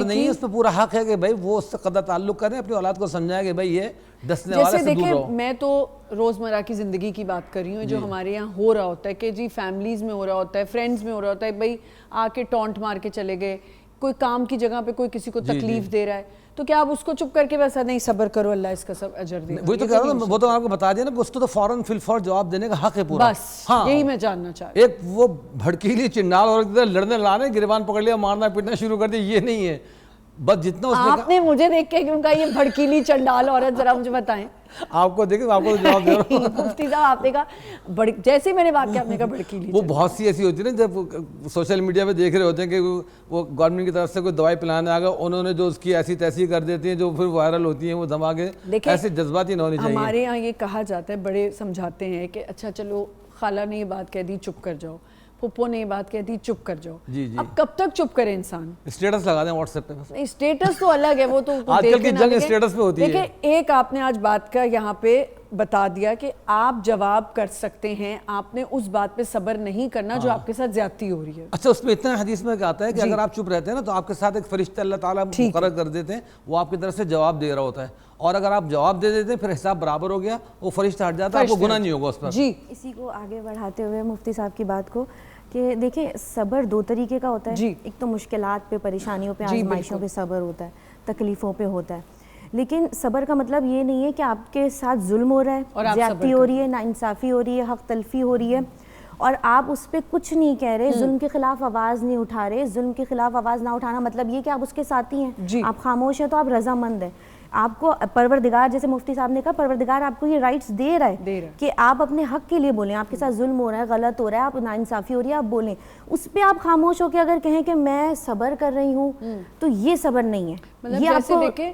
نہیں ہے, اس پہ پورا حق ہے کہ بھائی وہ اس سے قدر تعلق کریں, اپنی اولاد کو سمجھائے کہ بھائی یہ دسنے والے سے دور رہو. میں تو روزمرہ کی زندگی کی بات کر رہی ہوں, جو ہمارے یہاں ہو رہا ہوتا ہے کہ جی فیملیز میں ہو رہا ہوتا ہے, فرینڈز میں ہو رہا ہوتا ہے, بھائی آ کے ٹونٹ مار کے چلے گئے, کوئی کام کی جگہ پہ کوئی کسی کو تکلیف دے رہا ہے, تو کیا آپ اس کو چپ کر کے ویسا نہیں صبر کرو اللہ اس کا سب اجر دے. وہی تو کہہ رہا ہوں, وہ تو آپ کو بتا دیا نا, اس کو تو فوراً فی الفور جواب دینے کا حق ہے پورا. بس یہی میں جاننا چاہ رہا ہوں. ایک وہ بھڑکیلی چنڈال اور لڑنے لانے, گریبان پکڑ لیا, مارنا پیٹنا شروع کر دیا, یہ نہیں ہے. بس جتنا آپ نے مجھے دیکھ کے کیوں کہا یہ بھڑکیلی چنڈال عورت, ذرا مجھے بتائیں. آپ کو دیکھیں, آپ کو جواب دے رہا ہوں. مفتی صاحب آپ نے کہا جیسے میں نے بات کیا آپ نے کہا بھڑکیلی. وہ بہت سی ایسی ہوتی ہے نا, جب سوشل میڈیا پہ دیکھ رہے ہوتے ہیں کہ وہ گورنمنٹ کی طرف سے کوئی دوائی پلانے آ گیا, انہوں نے جو اس کی ایسی تیسی کر دیتی ہیں جو پھر وائرل ہوتی ہیں, وہ دھماکے ایسے جذباتی نہ ہونی چاہیے. ہمارے یہاں یہ کہا جاتا ہے, بڑے سمجھاتے ہیں کہ اچھا چلو خالہ نے یہ بات کہہ دی چپ کر جاؤ, پھپھو نے یہ بات کہہ دی چپ کر جاؤ. اب کب تک چپ کرے انسان؟ اسٹیٹس لگا دیں واٹس ایپ پہ. اسٹیٹس تو الگ ہے, وہ تو آج کل کی جنگ اسٹیٹس پہ ہوتی ہے. دیکھیں ایک آپ نے آج بات کا یہاں پہ بتا دیا کہ آپ جواب کر سکتے ہیں, آپ نے اس بات پہ صبر نہیں کرنا جو آپ کے ساتھ زیادتی ہو رہی ہے. اچھا, اس میں اتنا حدیث میں کہا ہے کہ اگر آپ چپ رہتے ہیں نا تو آپ کے ساتھ ایک فرشتہ اللہ تعالیٰ مقرر کر دیتے ہیں, وہ آپ کی طرف سے جواب دے رہا ہوتا ہے, اور اگر آپ جواب دے دیتے ہیں پھر حساب برابر ہو گیا, وہ فرشتہ ہٹ جاتا ہے, آپ کو گناہ نہیں ہوگا اس پر. جی اسی کو آگے بڑھاتے ہوئے مفتی صاحب کی بات کو کہ دیکھیں صبر 2 طریقے کا ہوتا ہے. ایک تو مشکلات پہ, پریشانیوں پہ, آزمائشوں پہ صبر ہوتا ہے, تکلیفوں پہ ہوتا ہے. لیکن صبر کا مطلب یہ نہیں ہے کہ آپ کے ساتھ ظلم ہو رہا ہے, زیادتی ہو رہی ہے, ناانصافی ہو رہی ہے, حق تلفی ہو رہی ہے اور آپ اس پہ کچھ نہیں کہہ رہے, ظلم کے خلاف آواز نہیں اٹھا رہے. ظلم کے خلاف آواز نہ اٹھانا مطلب یہ کہ آپ اس کے ساتھی ہیں, آپ خاموش ہیں تو آپ رضامند ہیں. آپ کو پروردگار, جیسے مفتی صاحب نے کہا, پروردگار آپ کو یہ رائٹس دے رہا ہے کہ آپ اپنے حق کے لیے بولیں. آپ کے ساتھ ظلم ہو رہا ہے, غلط ہو رہا ہے, آپ ناانصافی ہو رہی ہے, آپ بولیں. اس پہ آپ خاموش ہو کے اگر کہیں کہ میں صبر کر رہی ہوں تو یہ صبر نہیں ہے. یہ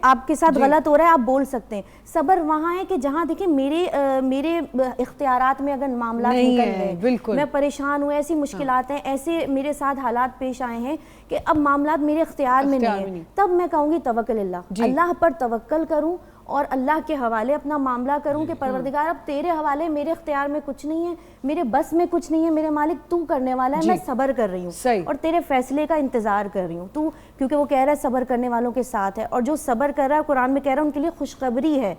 آپ کے ساتھ غلط ہو رہا ہے, آپ بول سکتے ہیں. صبر وہاں ہے کہ جہاں دیکھیں میرے اختیارات میں اگر معاملات نکل گئے, میں پریشان ہوں, ایسی مشکلات ہیں, ایسے میرے ساتھ حالات پیش آئے ہیں کہ اب معاملات میرے اختیار میں نہیں ہیں, تب میں کہوں گی توکل اللہ, اللہ پر توکل کروں اور اللہ کے حوالے اپنا معاملہ کروں کہ پروردگار اب تیرے حوالے, میرے اختیار میں کچھ نہیں ہے, میرے بس میں کچھ نہیں ہے, میرے مالک تو کرنے والا ہے, میں صبر کر رہی ہوں اور تیرے فیصلے کا انتظار کر رہی ہوں. تو کیونکہ وہ کہہ رہا ہے صبر کرنے والوں کے ساتھ ہے, اور جو صبر کر رہا ہے قرآن میں کہہ رہا ہے ان کے لیے خوشخبری ہے,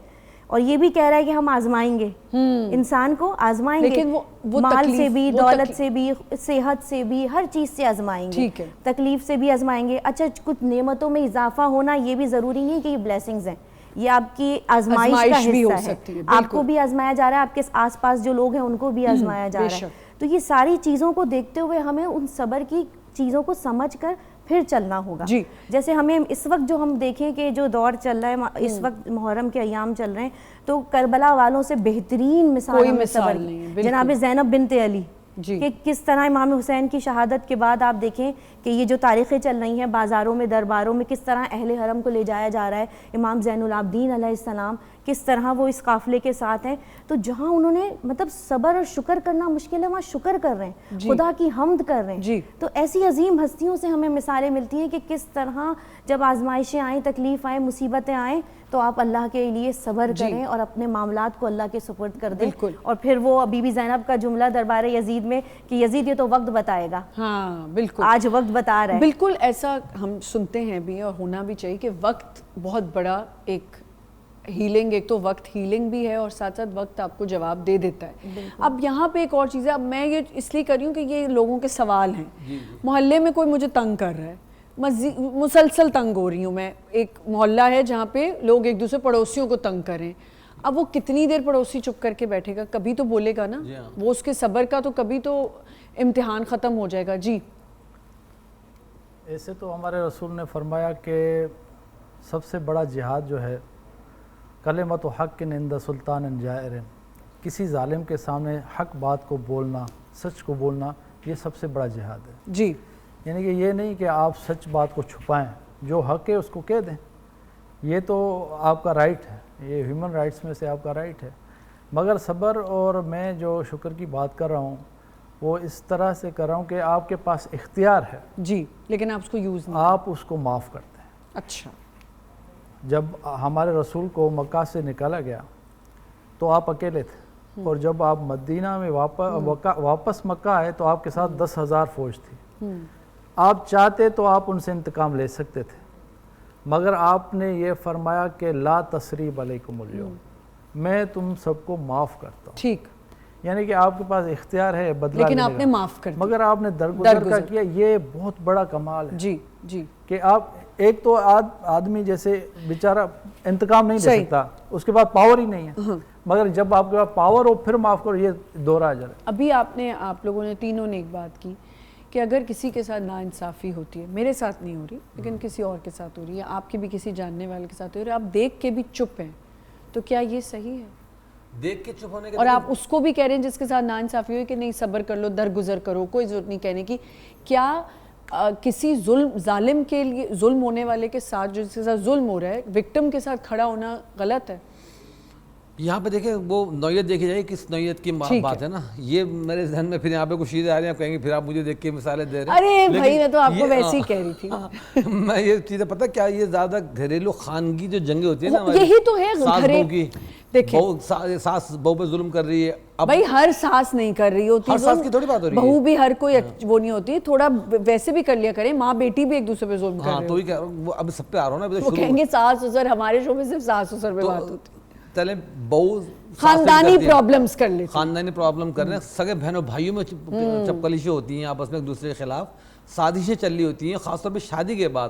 اور یہ بھی کہہ رہا ہے کہ ہم آزمائیں گے, انسان کو آزمائیں گے, مال سے بھی, دولت سے بھی, صحت سے بھی, ہر چیز سے آزمائیں گے, تکلیف سے بھی آزمائیں گے. اچھا, کچھ نعمتوں میں اضافہ ہونا یہ بھی ضروری نہیں کہ یہ بلیسنگز ہیں, یہ آپ کی آزمائش کا حصہ ہے. آپ کو بھی آزمایا جا رہا ہے, آپ کے آس پاس جو لوگ ہیں ان کو بھی آزمایا جا رہا ہے. تو یہ ساری چیزوں کو دیکھتے ہوئے ہمیں ان صبر کی چیزوں کو سمجھ کر پھر چلنا ہوگا. جیسے ہمیں اس وقت جو ہم دیکھیں کہ جو دور چل رہا ہے, اس وقت محرم کے ایام چل رہے ہیں, تو کربلا والوں سے بہترین مثال ہمیں صبر کی جناب زینب بنت علی, کہ کس طرح امام حسین کی شہادت کے بعد آپ دیکھیں کہ یہ جو تاریخیں چل رہی ہیں بازاروں میں, درباروں میں, کس طرح اہل حرم کو لے جایا جا رہا ہے. امام زین العابدین علیہ السلام کس طرح وہ اس قافلے کے ساتھ ہیں. تو جہاں انہوں نے مطلب صبر اور شکر کرنا مشکل ہے, وہاں شکر کر رہے ہیں, خدا کی حمد کر رہے ہیں. تو ایسی عظیم ہستیوں سے ہمیں مثالیں ملتی ہیں کہ کس طرح جب آزمائشیں آئیں, تکلیف آئیں, مصیبتیں آئیں, تو آپ اللہ کے لیے صبر کریں اور اپنے معاملات کو اللہ کے سپرد کر دیں. اور پھر وہ بی بی زینب کا جملہ دربار یزید میں کہ یزید یہ تو وقت بتائے گا, ہاں بالکل آج وقت بتا رہا ہے. بالکل ایسا ہم سنتے ہیں بھی اور ہونا بھی چاہیے کہ وقت بہت بڑا ایک ہیلنگ, ایک تو وقت ہیلنگ بھی ہے اور ساتھ ساتھ وقت آپ کو جواب دے دیتا ہے. اب یہاں پہ ایک اور چیز ہے, اب میں یہ اس لیے کر رہی ہوں کہ یہ لوگوں کے سوال ہیں. محلے میں کوئی مجھے تنگ کر رہا ہے, مسلسل تنگ ہو رہی ہوں میں. ایک محلہ ہے جہاں پہ لوگ ایک دوسرے پڑوسیوں کو تنگ کریں. اب وہ کتنی دیر پڑوسی چپ کر کے بیٹھے گا, کبھی تو بولے گا نا, وہ اس کے صبر کا تو کبھی تو امتحان ختم ہو جائے گا. جی ایسے تو ہمارے رسول نے فرمایا کہ سب سے بڑا جہاد جو ہے کلمۃ حق عند سلطان جائر, کسی ظالم کے سامنے حق بات کو بولنا, سچ کو بولنا, یہ سب سے بڑا جہاد ہے. جی یعنی کہ یہ نہیں کہ آپ سچ بات کو چھپائیں, جو حق ہے اس کو کہہ دیں, یہ تو آپ کا رائٹ ہے, یہ ہیومن رائٹس میں سے آپ کا رائٹ ہے. مگر صبر اور میں جو شکر کی بات کر رہا ہوں وہ اس طرح سے کر رہا ہوں کہ آپ کے پاس اختیار ہے, جی, لیکن آپ اس کو یوز نہیں, آپ اس کو معاف کرتے ہیں. اچھا, جب ہمارے رسول کو مکہ سے نکالا گیا تو آپ اکیلے تھے, اور جب آپ مدینہ میں واپس مکہ آئے تو آپ کے ساتھ 10,000 فوج تھی. آپ چاہتے تو آپ ان سے انتقام لے سکتے تھے, مگر آپ نے یہ فرمایا کہ لا تثریب علیکم اليوم, میں تم سب کو معاف کرتا ہوں. ٹھیک, یعنی کہ آپ کے پاس اختیار ہے بدلہ لیکن لینے آپ نے کا, معاف کر دیا, مگر آپ نے درگزر کا کیا. یہ بہت بڑا کمال ہے. جی جی, کہ آپ ایک تو آدمی جیسے بیچارہ انتقام نہیں لے سکتا, اس کے بعد پاور ہی نہیں ہے, مگر جب آپ کے پاس پاور ہو پھر معاف کرو, یہ دوہرا اجر ہے. ابھی آپ لوگوں نے تینوں نے ایک بات کی کہ اگر کسی کے ساتھ ناانصافی ہوتی ہے, میرے ساتھ نہیں ہو رہی لیکن کسی اور کے ساتھ ہو رہی ہے, آپ کے بھی کسی جاننے والے کے ساتھ ہو رہی ہے, آپ دیکھ کے بھی چپ ہیں, تو کیا یہ صحیح ہے؟ دیکھ کے چپ ہونے کے, اور آپ اس کو بھی کہہ رہے ہیں جس کے ساتھ ناانصافی ہوئی کہ نہیں صبر کر لو, درگزر کرو, کوئی ضرورت نہیں کہنے کی. کیا کسی ظالم کے لیے, ظلم ہونے والے کے ساتھ, جو جس کے ساتھ ظلم ہو رہا ہے, وکٹم کے ساتھ کھڑا ہونا غلط ہے؟ یہاں پہ دیکھیں وہ نوعیت دیکھی جائے کس نوعیت کی بات ہے نا. یہ میرے ذہن میں پھر یہاں پہ کچھ چیزیں آ رہی ہیں, آپ کہیں گے پھر آپ مجھے دیکھ کے مثالیں دے رہے ہیں. ارے بھائی میں تو آپ کو ویسے ہی کہہ رہی تھی. میں یہ چیزیں پتہ کیا, یہ زیادہ گھریلو خانگی جو جنگیں ہوتی ہیں نا, یہی تو ہے گھریلو کی. دیکھیں ساس بہو پہ ظلم کر رہی ہے, بھائی ہر ساس نہیں کر رہی ہوتی, ہر ساس کی تھوڑی بات ہو رہی ہے, بہو بھی ہر کوئی وہ نہیں ہوتی, تھوڑا ویسے بھی کر لیا کریں, ماں بیٹی بھی ایک دوسرے پہ ظلم کر رہے. ہاں تو یہ وہ اب سب پہ آ رہا ہوں نا, وہ کہیں گے ساس سسر, ہمارے شو میں صرف ساس سسر پہ بات ہوتی. چلیں بہو خاندانی پرابلمز کر لیتے, خاندانی پرابلم کر رہے ہیں, سگے بہنوں بھائیوں میں چپکلیشیں ہوتی ہیں آپس میں ایک دوسرے کے خلاف, سازشیں چل رہی ہوتی ہیں, خاص طور پہ شادی کے بعد.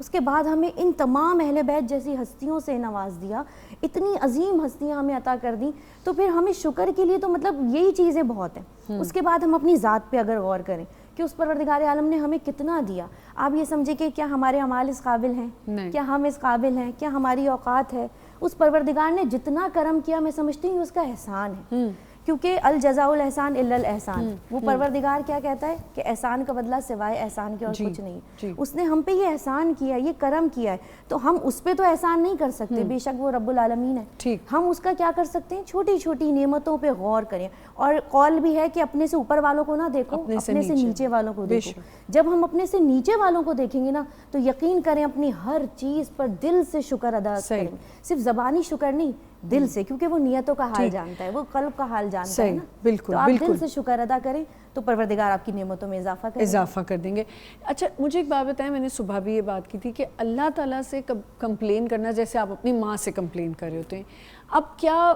اس کے بعد ہمیں ان تمام اہل بیت جیسی ہستیوں سے نواز دیا, اتنی عظیم ہستیاں ہمیں عطا کر دیں, تو پھر ہمیں شکر کے لیے تو مطلب یہی چیزیں بہت ہیں. اس کے بعد ہم اپنی ذات پہ اگر غور کریں کہ اس پروردگار عالم نے ہمیں کتنا دیا, آپ یہ سمجھے کہ کیا ہمارے اعمال اس قابل ہیں, کیا ہم اس قابل ہیں, کیا ہماری اوقات ہے؟ اس پروردگار نے جتنا کرم کیا میں سمجھتی ہوں اس کا احسان ہے, کیونکہ الجزاء الاحسان الا الاحسان. وہ پروردگار کیا کہتا ہے کہ احسان کا بدلہ سوائے احسان کے اور کچھ نہیں. اس نے ہم پہ یہ احسان کیا, یہ کرم کیا ہے, تو ہم اس پہ تو احسان نہیں کر سکتے, بے شک وہ رب العالمین ہے. ہم اس کا کیا کر سکتے ہیں, چھوٹی چھوٹی نعمتوں پہ غور کریں. اور قول بھی ہے کہ اپنے سے اوپر والوں کو نہ دیکھو, اپنے سے نیچے والوں کو دیکھو. جب ہم اپنے سے نیچے والوں کو دیکھیں گے نا تو یقین کریں اپنی ہر چیز پر دل سے شکر ادا کریں, صرف زبانی شکر نہیں, دل سے, کیونکہ وہ نیتوں کا حال جانتا ہے, وہ قلب کا حال جانتا ہے نا. بالکل, تو آپ دل سے شکر ادا کریں تو پروردگار آپ کی نعمتوں میں اضافہ کر دیں گے. اچھا مجھے ایک بات بتائیں, میں نے صبح بھی یہ بات کی تھی کہ اللہ تعالیٰ سے کمپلین کرنا جیسے آپ اپنی ماں سے کمپلین کر رہے ہوتے ہیں, اب کیا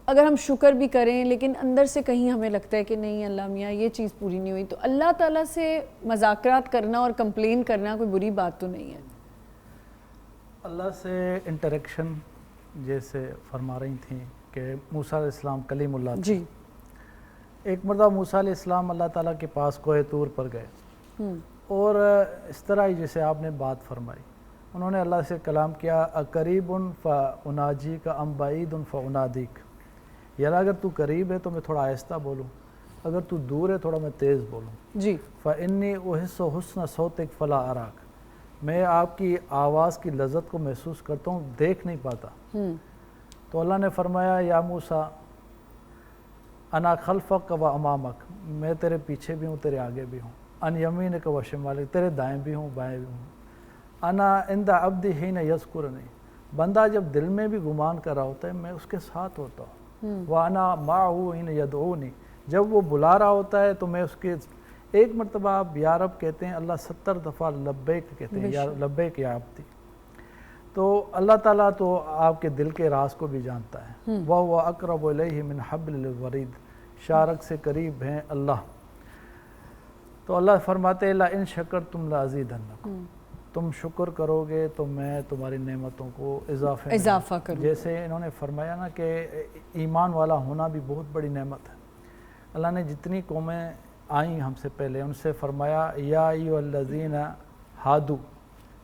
اگر ہم شکر بھی کریں لیکن اندر سے کہیں ہمیں لگتا ہے کہ نہیں اللہ میاں یہ چیز پوری نہیں ہوئی, تو اللہ تعالیٰ سے مذاکرات کرنا اور کمپلین کرنا کوئی بری بات تو نہیں ہے؟ اللہ سے انٹریکشن جیسے فرما رہی تھیں کہ موسیٰ علیہ السلام کلیم اللہ تھے. جی, ایک مرتبہ موسیٰ علیہ السلام اللہ تعالیٰ کے پاس کوہ طور پر گئے, اور اس طرح ہی جیسے آپ نے بات فرمائی, انہوں نے اللہ سے کلام کیا, اقریب فاناجی کا ام بعید فانادیک, یار اگر تو قریب ہے تو میں تھوڑا آہستہ بولوں, اگر تو دور ہے تھوڑا میں تیز بولوں. جی, فانی احس حسن صوتک فلا اراک, میں آپ کی آواز کی لذت کو محسوس کرتا ہوں, دیکھ نہیں پاتا. تو اللہ نے فرمایا یا موسیٰ انا خلفک و امامک, میں تیرے پیچھے بھی ہوں تیرے آگے بھی ہوں, ان یمینک و شمالک, تیرے دائیں بھی ہوں بائیں بھی ہوں. انا عند عبدی حین یذکرنی, بندہ جب دل میں بھی گمان کر رہا ہوتا ہے میں اس کے ساتھ ہوتا ہوں. وانا معہ حین یدعونی, جب وہ بلا رہا ہوتا ہے تو میں اس کے, ایک مرتبہ آپ یا رب کہتے ہیں, اللہ 70 دفعہ لبیک کہتے ہیں, یا لبیک یا عبدی. تو اللہ تعالیٰ تو آپ کے دل کے راز کو بھی جانتا ہے. وَهُوَ أَقْرَبُ إِلَيْهِ مِنْ حَبْلِ الْوَرِيدِ, شارک سے قریب ہیں اللہ. تو اللہ فرماتے ہیں لَإِن شَكَرْتُمْ لَأَزِيدَنَّكُمْ, تم شکر کرو گے تو میں تمہاری نعمتوں کو اضافہ کروں. جیسے انہوں نے فرمایا نا کہ ایمان والا ہونا بھی بہت بڑی نعمت ہے. اللہ نے جتنی قومیں آئیں ہم سے پہلے ان سے فرمایا یا ایھا الذین ہادو,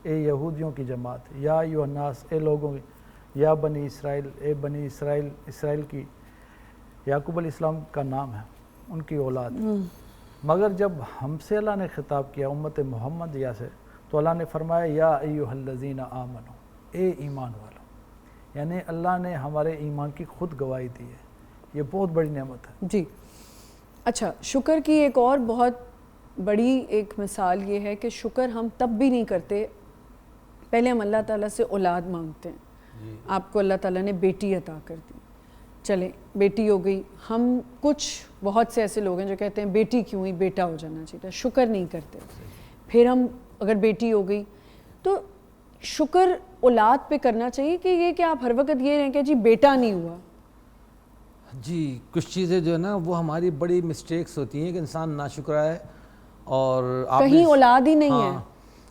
اے یہودیوں کی جماعت, یا ایھا الناس, اے لوگوں کی, یا بنی اسرائیل, اے بنی اسرائیل, اسرائیل کی, یعقوب علیہ السلام کا نام ہے, ان کی اولاد. مگر جب ہم سے اللہ نے خطاب کیا امت محمد یا سے, تو اللہ نے فرمایا یا ایھا الذین آمنو, اے ایمان والو, یعنی اللہ نے ہمارے ایمان کی خود گواہی دی ہے. یہ بہت بڑی نعمت ہے. جی, اچھا شکر کی ایک اور بہت بڑی ایک مثال یہ ہے کہ شکر ہم تب بھی نہیں کرتے, پہلے ہم اللہ تعالیٰ سے اولاد مانگتے ہیں. آپ کو اللہ تعالیٰ نے بیٹی عطا کر دی, چلیں بیٹی ہو گئی, ہم کچھ بہت سے ایسے لوگ ہیں جو کہتے ہیں بیٹی کیوں ہی, بیٹا ہو جانا چاہیے, شکر نہیں کرتے. پھر ہم اگر بیٹی ہو گئی تو شکر اولاد پہ کرنا چاہیے کہ یہ کہ آپ ہر وقت یہ رہیں کہ جی بیٹا نہیں ہوا. جی, کچھ چیزیں جو ہے نا وہ ہماری بڑی مسٹیکس ہوتی ہیں کہ انسان ناشکرا ہے, اور کہیں اولاد ہی نہیں ہے.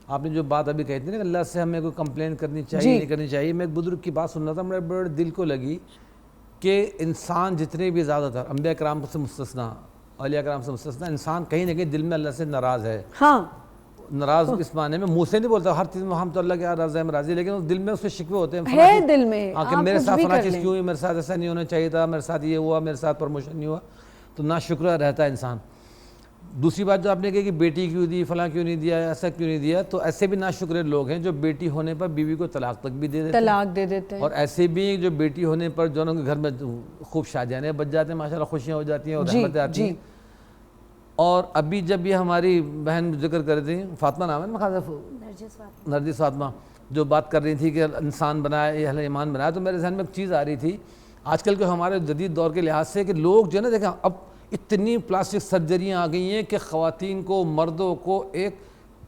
آپ نے جو بات ابھی کہی تھی نا کہ اللہ سے ہمیں کوئی کمپلین کرنی چاہیے نہیں کرنی چاہیے, میں ایک بزرگ کی بات سن رہا تھا, میرے بڑے دل کو لگی کہ انسان جتنے بھی زیادہ تر انبیاء کرام سے مستثنیٰ, اولیاء کرام سے مستثنیٰ, انسان کہیں نہ کہیں دل میں اللہ سے ناراض ہے. ہاں, ناراض اس معنی میں منہ سے نہیں بولتا, ہر چیز میں ہم تو اللہ کے راضی ہیں راضی, لیکن دل میں اس کے شکوے ہوتے ہیں, ہے دل میں کہ میرے ساتھ فلاں چیز کیوں ہوئی, میرے ساتھ ایسا نہیں ہونا چاہیے تھا, میرے ساتھ یہ ہوا, میرے ساتھ پروموشن نہیں ہوا, تو ناشکرا رہتا ہے انسان. دوسری بات جو آپ نے کہی کہ بیٹی کیوں دی, فلاں کیوں نہیں دیا, ایسا کیوں نہیں دیا, تو ایسے بھی ناشکرے لوگ ہیں جو بیٹی ہونے پر بیوی کو طلاق تک بھی دے دیتے ہیں, اور ایسے بھی جو بیٹی ہونے پر جو ان کے گھر میں خوب شادیاں بچ جاتے ہیں, ماشاءاللہ خوشیاں ہو جاتی ہیں اور رحمتیں آتی ہیں. اور ابھی جب یہ ہماری بہن ذکر کر رہی تھی, فاطمہ نام ہے نرجس فاطمہ, جو بات کر رہی تھی کہ انسان بنایا, یہ اہل ایمان بنایا, تو میرے ذہن میں ایک چیز آ رہی تھی آج کل کے ہمارے جدید دور کے لحاظ سے کہ لوگ جو ہے نا دیکھیں اب اتنی پلاسٹک سرجریاں آ گئی ہیں کہ خواتین کو, مردوں کو ایک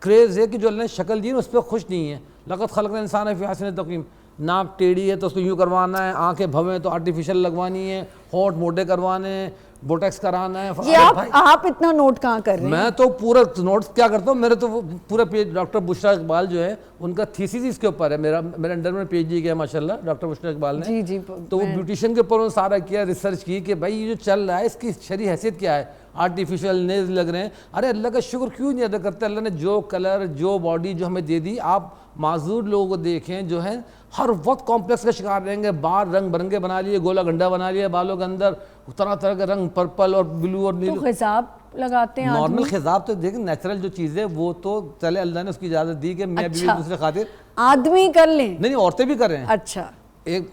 کریز ہے کہ جو اللہ نے شکل دی ہے اس پہ خوش نہیں ہے. لقد خلقنا الانسان فی احسن تقویم, ناک ٹیڑھی ہے تو اس کو یوں کروانا ہے, آنکھیں بھویں تو آرٹیفیشل لگوانی ہے, ہوٹ موٹے کروانے ہیں, بوٹیکس کرانا ہے. یہ آپ اتنا نوٹ کہاں کر رہے ہیں؟ میں تو پورا نوٹس کیا کرتا ہوں, میرے تو پورا پیج ڈاکٹر بشرا اقبال جو ہے ان کا تھیسس اس کے اوپر ہے, میرے انڈر میں پی ایچ ڈی کیا ماشاء اللہ ڈاکٹر بشرا اقبال نے. جی تو وہ بیوٹیشین کے اوپر انہوں نے سارا کیا, ریسرچ کی کہ بھائی یہ جو چل رہا ہے اس کی شرعی حیثیت کیا ہے, آرٹیفیشل نیز لگ رہے ہیں. ارے اللہ کا شکر کیوں نہیں ادا کرتے, اللہ نے جو کلر جو باڈی جو ہمیں دے دی, آپ معذور لوگوں کو دیکھیں جو ہیں ہر وقت کمپلیکس کا شکار رہیں گے, بال رنگ برنگے بنا لیے, گولا گنڈا بنا لیا بالوں کے اندر, طرح طرح کے رنگ پرپل اور بلو اور نیلو. تو خضاب لگاتے ہیں نارمل خضاب تو دیکھیں نیچرل جو چیز ہے وہ تو چلے اللہ نے اس کی اجازت دی کہ میں بھی دوسرے خاطر آدمی کر لیں, نہیں عورتیں بھی کر رہے ہیں. اچھا ایک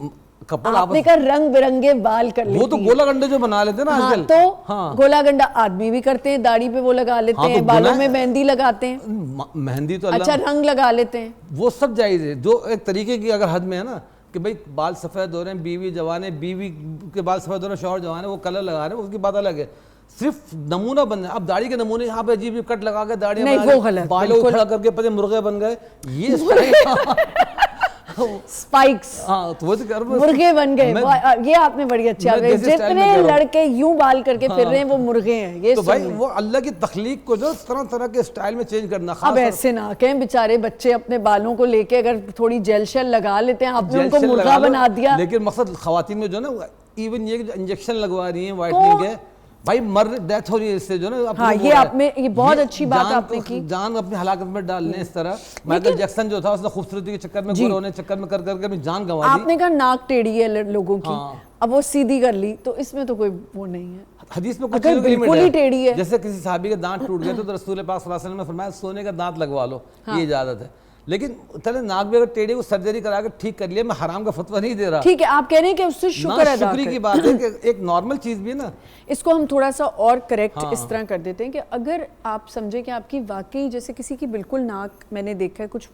کپل آپ نے کہا رنگ برنگے بال کر لیتے وہ تو گولا گنڈے جو بنا لیتے ہیں نا آج کل. تو گولا گنڈا آدمی بھی کرتے ہیں, داڑھی پہ وہ لگا لیتے ہیں, بالوں میں مہندی لگاتے ہیں, مہندی تو اچھا رنگ لگا لیتے ہیں, وہ سب جائز ہے. جو ایک طریقے کی اگر حد میں ہے نا کہ بھائی بال سفید ہو رہے ہیں, بیوی جوان ہے, بیوی کے بال سفید ہو رہے ہیں, شوہر جوان ہے, وہ کلر لگا رہے ہیں, اس کی بات الگ ہے. صرف نمونہ بن ہے. اب داڑھی کے نمونے یہاں پہ عجیب کٹ لگا کے داڑھی بالوں کھڑا کر کے پتہ مرغے بن گئے, یہ سپائکس مرغے بن گئے. یہ آپ نے بڑی اچھا, جتنے لڑکے یوں بال کر کے پھر رہے ہیں وہ مرغے ہیں. یہ تو بھائی وہ اللہ کی تخلیق کو جو طرح طرح کے سٹائل میں چینج کرنا. اب ایسے نہ کہیں بیچارے بچے اپنے بالوں کو لے کے اگر تھوڑی جیل شیل لگا لیتے ہیں, آپ نے ان کو مرغا بنا دیا. لیکن مقصد خواتین میں جو ہے نا ایون یہ جو انجیکشن لگوا رہی ہیں وائٹننگ کے, بھائی ڈیتھ ہو رہی ہے اس سے جو نا. ہاں یہ آپ نے یہ بہت اچھی بات آپ نے کی, جان اپنی ہلاکت میں ڈالنے. اس طرح مائیکل جیکسن جو تھا اس نے خوبصورتی کے چکر میں گورے ہونے چکر میں کر کر کے اپنی جان گنوا دی. آپ نے کہا ناک ٹیڑھی ہے لوگوں کی, اب وہ سیدھی کر لی, تو اس میں تو کوئی وہ نہیں ہے. حدیث میں کچھ چیزوں کی لمٹ ہے, جیسے کسی صحابی کے دانت ٹوٹ گئے تو رسول پاک صلی اللہ علیہ وسلم نے فرمایا سونے کا دانت لگوا لو, یہ اجازت ہے. لیکن چلے ناک بھی اگر ٹیڑھی کو سرجری کرا کے ٹھیک کر لیا, میں حرام کا فتویٰ نہیں دے رہا. ٹھیک ہے, آپ کہہ رہے ہیں کہ اس سے شکر ادا شکری کی بات ہے کہ ایک نارمل چیز بھی ہے نا. اس کو ہم تھوڑا سا اور کریکٹ اس طرح کر دیتے ہیں کہ اگر آپ سمجھیں کہ آپ کی واقعی جیسے کسی کی بالکل ناک, میں نے دیکھا ہے کچھ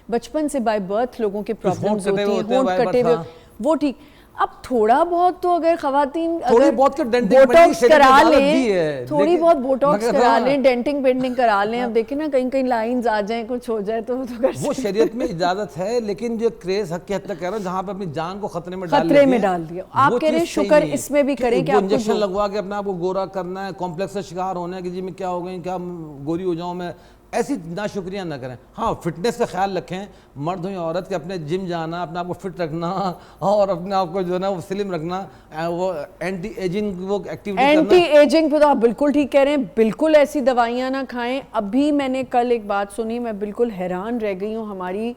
بچپن سے بائی برتھ لوگوں کے پرابلمز ہوتی ہیں, ہونٹ کٹے ہوئے, وہ ٹھیک. اب تھوڑا بہت تو اگر خواتین بوٹاکس کرا لیں, تھوڑی بہت بوٹاکس کرا لیں, ڈینٹنگ پینٹنگ کرا لیں, اب دیکھیں نا کہیں کہیں لائنز آ جائیں, کچھ ہو جائے تو وہ شریعت میں اجازت ہے. لیکن جو کریز حق کی حد تک کہہ رہا ہوں جہاں پہ اپنی جان کو خطرے میں ڈال دیا, آپ کہہ رہے ہیں شکر اس میں بھی کریں کہ انجیکشن لگوا کے اپنے آپ کو گورا کرنا ہے, کمپلیکس کا شکار ہونا ہے کہ جی میں کیا ہو گئی, کیا گوری ہو جاؤں میں, ایسی ناشکریاں نہ کریں. ہاں فٹنس کا خیال رکھیں, مرد ہو یا عورت کے اپنے جم جانا, اپنے آپ کو فٹ رکھنا اور اپنے آپ کو جو ہے نا وہ سلم رکھنا, وہ اینٹی ایجنگ وہ ایکٹیویٹی کرنا. اینٹی ایجنگ پہ تو آپ بالکل ٹھیک کہہ رہے ہیں, بالکل ایسی دوائیاں نہ کھائیں. ابھی میں نے کل ایک بات سنی, میں بالکل حیران رہ گئی ہوں. ہماری,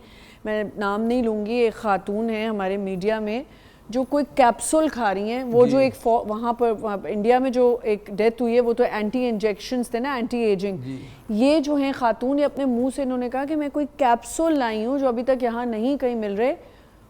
میں نام نہیں لوں گی, ایک خاتون ہیں ہمارے میڈیا میں جو کوئی کیپسول کھا رہی ہیں, وہ جو ایک وہاں پر انڈیا میں جو ایک ڈیتھ ہوئی ہے وہ تو اینٹی انجیکشنز تھے نا, اینٹی ایجنگ. یہ جو ہیں خاتون, یہ اپنے منہ سے انہوں نے کہا کہ میں کوئی کیپسول لائی ہوں جو ابھی تک یہاں نہیں کہیں مل رہے,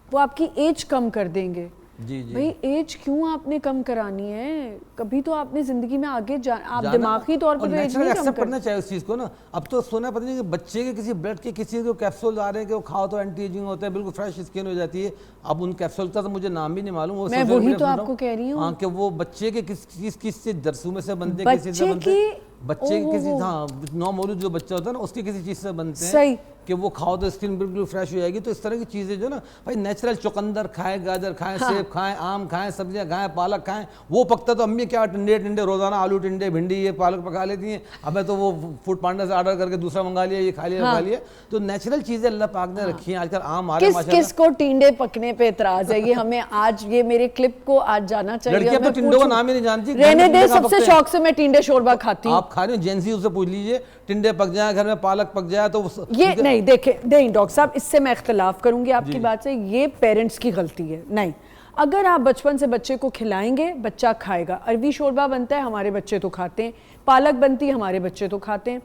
وہ آپ کی ایج کم کر دیں گے. بھئی ایج کیوں آپ نے کم کرانی ہے, کبھی تو آپ نے زندگی میں آگے آپ دماغی طور پر ایج نہیں کم کرنا چاہیے اس چیز کو نا. اب تو سونا پتہ نہیں کہ بچے کے کسی بلڈ کے کسی کو کیپسول آ رہے ہیں کہ وہ کھاؤ تو اینٹی ایجنگ ہوتا ہے, بالکل فریش اسکن ہو جاتی ہے. اب ان کیپسول کا تو مجھے نام بھی نہیں معلوم, میں وہی تو آپ کو کہہ رہی ہوں. ہاں کہ وہ بچے کے کس سے جرثومے سے بنتے ہیں, کسی سے بنتے ہیں, بچے کے کسی, ہاں نو مولود جو بچہ ہوتا ہے نا اس کی کسی چیز سے بنتے ہیں کہ وہ کھاؤ تو اسکن بالکل فریش ہو جائے گی. تو اس طرح کی چیزیں جو نا بھائی نیچرل, چقندر کھائیں, گاجر کھائیں, سیب کھائیں, آم کھائیں, سبزیاں کھائیں, پالک کھائیں. وہ پکتا تو امی کیا ٹنڈے روزانہ آلو ٹنڈے بھنڈی یہ پالک پکا لیتی ہیں. اب تو وہ فوڈ پانڈا سے آرڈر کر کے دوسرا منگا لیا, یہ کھا لیا. تو نیچرل چیزیں اللہ پاک نے رکھی ہیں. آج کل آم آ رہے ہیں, کس کو ٹینڈے پکنے پہ اعتراض ہے, یہ ہمیں آج یہ میرے کلپ کو آج جانا چاہیے. لڑکیاں تو ٹنڈوں کا نام ہی نہیں جانتی, رہنے دے, سب سے شوق سے میں ٹینڈے شوربہ کھاتی ہوں. آپ کھا رہے ہو جینسی, اسے پوچھ لیجئے ٹنڈے پک جائیں گھر میں, پالک پک جائے تو یہ نہیں. دیکھیں نہیں ڈاکٹر صاحب, اس سے میں اختلاف کروں گی آپ کی بات سے, یہ پیرنٹس کی غلطی ہے. نہیں, اگر آپ بچپن سے بچے کو کھلائیں گے بچہ کھائے گا. اروی شوربہ بنتا ہے, ہمارے بچے تو کھاتے ہیں. پالک بنتی ہے, ہمارے بچے تو کھاتے ہیں.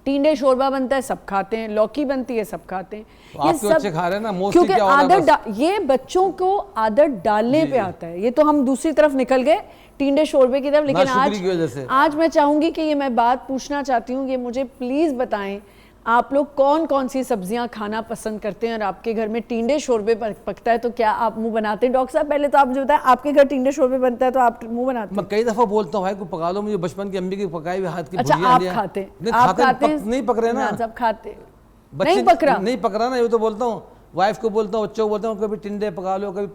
ٹینڈے شوربہ بنتا ہے, سب کھاتے ہیں. لوکی بنتی ہے, سب کھاتے ہیں. آپ کے بچے کھا رہے ہیں نا, کیونکہ عادت, یہ بچوں کو عادت ڈالنے پہ آتا ہے. یہ تو ہم دوسری طرف نکل گئے ٹینڈے شوربے کی طرف. لیکن آج میں چاہوں گی کہ یہ میں بات پوچھنا چاہتی ہوں کہ مجھے پلیز بتائیں آپ لوگ کون کون سی سبزیاں کھانا پسند کرتے ہیں, اور آپ کے گھر میں ٹینڈے شوربے پکتا ہے تو کیا آپ منہ بناتے ہیں؟ ڈاکٹر صاحب پہلے تو آپ مجھے بتائیں, آپ کے گھر ٹینڈے شوربے بنتا ہے تو آپ منہ بناتے ہیں؟ میں کئی دفعہ بولتا ہوں بھائی کو پکا لو, مجھے بچپن کی امی کی پکائی ہوئی ہاتھ کی بھجیا. اچھا آپ کھاتے ہیں, آپ کھاتے ہیں, نہیں پک رہے نا سب کھاتے, نہیں پک رہا نا. یہ تو بولتا ہوں وائف کو, بولتا ہوں بچوں کو, بولتا ہوں کبھی ٹنڈے پکا لو, کبھی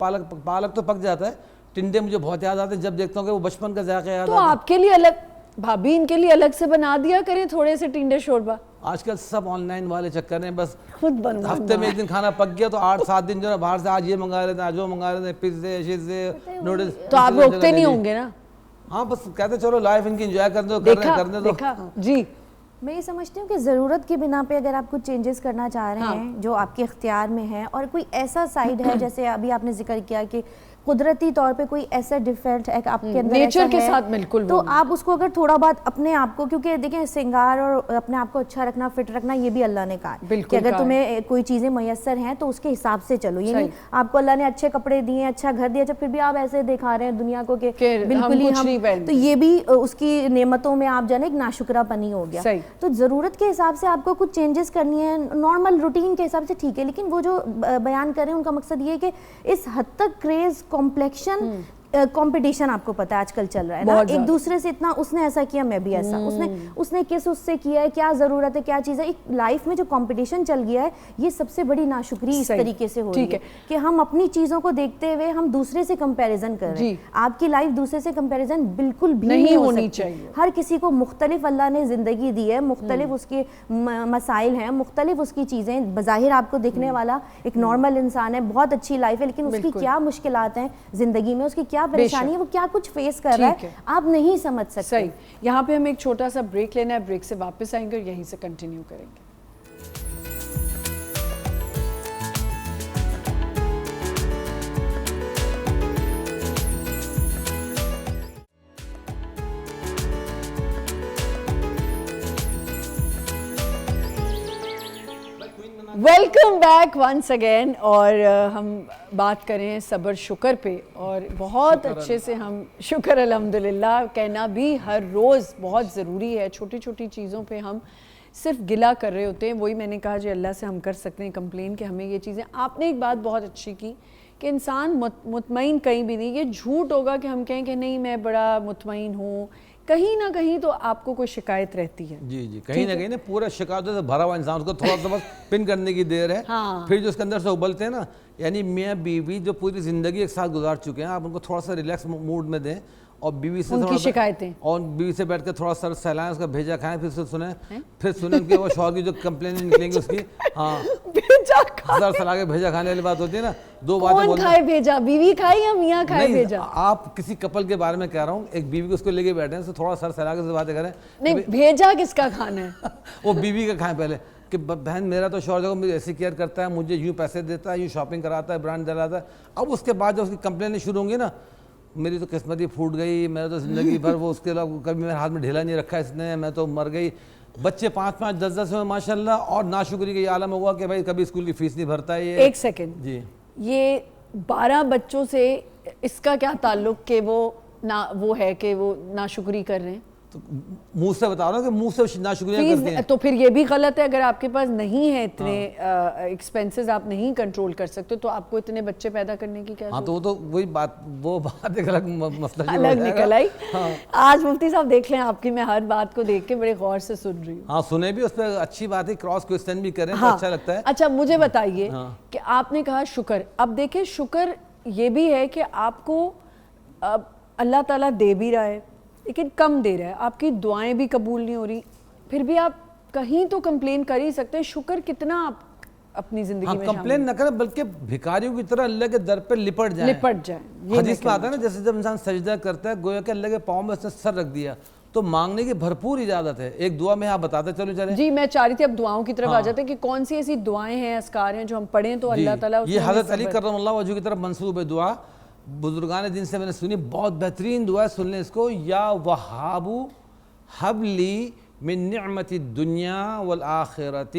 پالک تو پک جاتا ہے. ٹنڈے مجھے بہت یاد آتے ہیں جب دیکھتا ہوں کہ وہ بچپن کا ذائقہ یاد تو آتا ہے. آپ کے لیے الگ, بھابھی ان کے لیے الگ سے بنا دیا کریں تھوڑے سے ٹنڈے شوربا. آج کل سب آن لائن والے چکر ہیں, بس خود بنوانا. ہفتے میں ایک دن کھانا پک گیا تو 8-7 دن جو ہے باہر سے آج یہ منگا لیتے ہیں, آج وہ منگا لیتے ہیں, پیزے شیزے نوڈلز. تو آپ روکتے نہیں ہوں گے نا؟ ہاں بس کہتے ہیں چلو لائف ان کی انجوائے کرنے دو, کر رہے ہیں دیکھا جی. میں یہ سمجھتی ہوں کہ ضرورت کی بنا پہ اگر آپ کچھ چینجز کرنا چاہ رہے ہیں جو آپ کے اختیار میں ہے, اور کوئی ایسا سائیڈ ہے جیسے ابھی آپ نے ذکر کیا کہ قدرتی طور پہ کوئی ایسا ڈیفیکٹ ہے کہ آپ کے اندر نیچر کے ساتھ بالکل, تو آپ اس کو اگر تھوڑا بہت اپنے آپ کو, کیونکہ دیکھیں سنگار اور اپنے آپ کو اچھا رکھنا, فٹ رکھنا, یہ بھی اللہ نے کہا ہے کہ اگر تمہیں کوئی چیزیں میسر ہیں تو اس کے حساب سے چلو. یہ نہیں آپ کو اللہ نے اچھے کپڑے دیے, اچھا گھر دیا, جب پھر بھی آپ ایسے دکھا رہے ہیں دنیا کو کہ بالکل ہی ہم, تو یہ بھی اس کی نعمتوں میں آپ جانے ایک ناشکرہ پنی ہو گیا. تو ضرورت کے حساب سے آپ کو کچھ چینجز کرنی ہے, نارمل روٹین کے حساب سے ٹھیک ہے, لیکن وہ جو بیان کریں ان کا مقصد یہ ہے کہ اس حد تک کریز, کمپلیکشن, کمپٹیشن آپ کو پتا ہے آج کل چل رہا ہے نا, ایک دوسرے سے اتنا, اس نے ایسا کیا میں بھی ایسا, اس نے کس اس سے کیا ہے, کیا ضرورت ہے, کیا چیز ہے. ایک لائف میں جو کمپٹیشن چل گیا ہے یہ سب سے بڑی ناشکری اس طریقے سے ہو رہی ہے کہ ہم اپنی چیزوں کو دیکھتے ہوئے ہم دوسرے سے کمپیریزن کر رہے ہیں. آپ کی لائف دوسرے سے کمپیریزن بالکل بھی نہیں ہونی چاہیے. ہر کسی کو مختلف اللہ نے زندگی دی ہے, مختلف اس کے مسائل ہیں, مختلف اس کی چیزیں. بظاہر آپ کو دیکھنے والا ایک نارمل انسان ہے, بہت اچھی لائف ہے, لیکن اس کی کیا مشکلات ہیں زندگی میں, اس کی کیا پریشانی ہے, وہ کیا کچھ فیس کر رہا ہے, آپ نہیں سمجھ سکتے. صحیح. یہاں پہ ہم ایک چھوٹا سا بریک لینا ہے, بریک سے واپس آئیں گے اور یہیں سے کنٹینیو کریں گے. Welcome back once again. اور ہم بات کریں صبر شکر پہ, اور بہت اچھے سے ہم شکر الحمدللہ کہنا بھی ہر روز بہت ضروری ہے. چھوٹی چھوٹی چیزوں پہ ہم صرف گلا کر رہے ہوتے ہیں, وہی میں نے کہا جو اللہ سے ہم کر سکتے ہیں کمپلین کہ ہمیں یہ چیزیں. آپ نے ایک بات بہت اچھی کی کہ انسان مطمئن کہیں بھی نہیں. یہ جھوٹ ہوگا کہ ہم کہیں کہ نہیں میں بڑا مطمئن ہوں, کہیں نہ کہیں تو آپ کو کوئی شکایت رہتی ہے. جی جی, کہیں نہ کہیں نا پورا شکایتوں سے بھرا ہوا انسان, اس کو تھوڑا سا بس پن کرنے کی دیر ہے, پھر جو اس کے اندر سے ابلتے ہیں نا, یعنی میاں بیوی جو پوری زندگی ایک ساتھ گزار چکے ہیں, آپ ان کو تھوڑا سا ریلیکس موڈ میں دیں اور بیوی سے ان کی شکایتیں, اور بیوی سے بیٹھ کے تھڑا سر سہلائیں, اس کا بھیجا کھائیں, پھر سنیں کہ وہ شوہر کی جو کمپلین نکلیں گی اس کی. ہاں سر سلا کے بھیجا کھانے والی بات ہوتی ہے نا, دو باتیں کون کھائے بھیجا, بیوی کھائے یا میاں کھائے بھیجا؟ آپ کسی کپل کے بارے میں کہہ رہا ہوں, ایک بیوی کو اس کو لے کے بیٹھے ہیں, تھوڑا سر سلا کے باتیں کریں. نہیں بھیجا کس کا کھانا ہے, وہ بیوی کا کھائیں پہلے کہ بہن میرا تو شوہر مجھے ایسی کیئر کرتا ہے, مجھے یوں پیسے دیتا ہے, یوں شاپنگ کراتا ہے, برانڈ دلاتا ہے. اب اس کے بعد جب اس کی کمپلینیں شروع ہوں گی نا, میری تو قسمت ہی پھوٹ گئی, میرا تو زندگی بھر وہ اس کے علاوہ کبھی میرے ہاتھ میں ڈھیلا نہیں رکھا اس نے, میں تو مر گئی. بچے 5-5 10-10 میں ماشاء اللہ, اور ناشکری کا یہ عالم ہوا کہ بھائی کبھی اسکول کی فیس نہیں بھرتا ہے. ایک سیکنڈ جی, یہ 12 بچوں سے اس کا کیا تعلق کہ وہ ہے کہ وہ ناشکری کر رہے ہیں؟ تو منہ سے بتا رہا ہوں کہ منہ سے ناشکریاں کرتے ہیں. تو پھر یہ بھی غلط ہے, اگر آپ کے پاس نہیں ہے اتنے ایکسپینسز, آپ نہیں کنٹرول کر سکتے, تو آپ کو اتنے بچے پیدا کرنے کی کیا؟ ہاں تو وہ تو وہی بات, وہ بات ایک الگ مسئلہ الگ نکل آئی. آج مفتی صاحب دیکھ لیں, آپ کی میں ہر بات کو دیکھ کے بڑے غور سے سن رہی ہوں. ہاں سنیں بھی, اس پہ اچھی بات ہے, کراس کوسچن بھی کریں تو اچھا لگتا ہے. اچھا مجھے بتائیے کہ آپ نے کہا شکر, اب دیکھیں شکر یہ بھی ہے کہ آپ کو اللہ تعالیٰ دے بھی رہا ہے لیکن کم دے رہا ہے, آپ کی دعائیں بھی قبول نہیں ہو رہی, پھر بھی آپ کہیں تو کمپلین کر ہی سکتے ہیں. شکر کتنا آپ اپنی زندگی میں کمپلین نہ کریں, بلکہ بھکاریوں کی طرح اللہ کے در پہ لپٹ جائیں. حدیث میں آتا ہے نا, جیسے جب انسان سجدہ کرتا ہے گویا کہ اللہ کے پاؤں میں اس نے سر رکھ دیا, تو مانگنے کی بھرپور اجازت ہے. ایک دعا میں آپ بتاتے چلو چلیں. جی میں چاہ رہی تھی اب دعاؤں کی طرف آ جاتے ہیں کہ کون سی ایسی دعائیں ہیں, اذکار ہیں جو ہم پڑھیں تو اللہ تعالیٰ. یہ حضرت علی کرم اللہ وجہ کی طرف منسوب ہے دعا, بزرگان دین سے میں نے سنی, بہت بہترین دعا ہے, سن لیں اس کو. یا وہاب حب لی من نعمت الدنیا والآخرت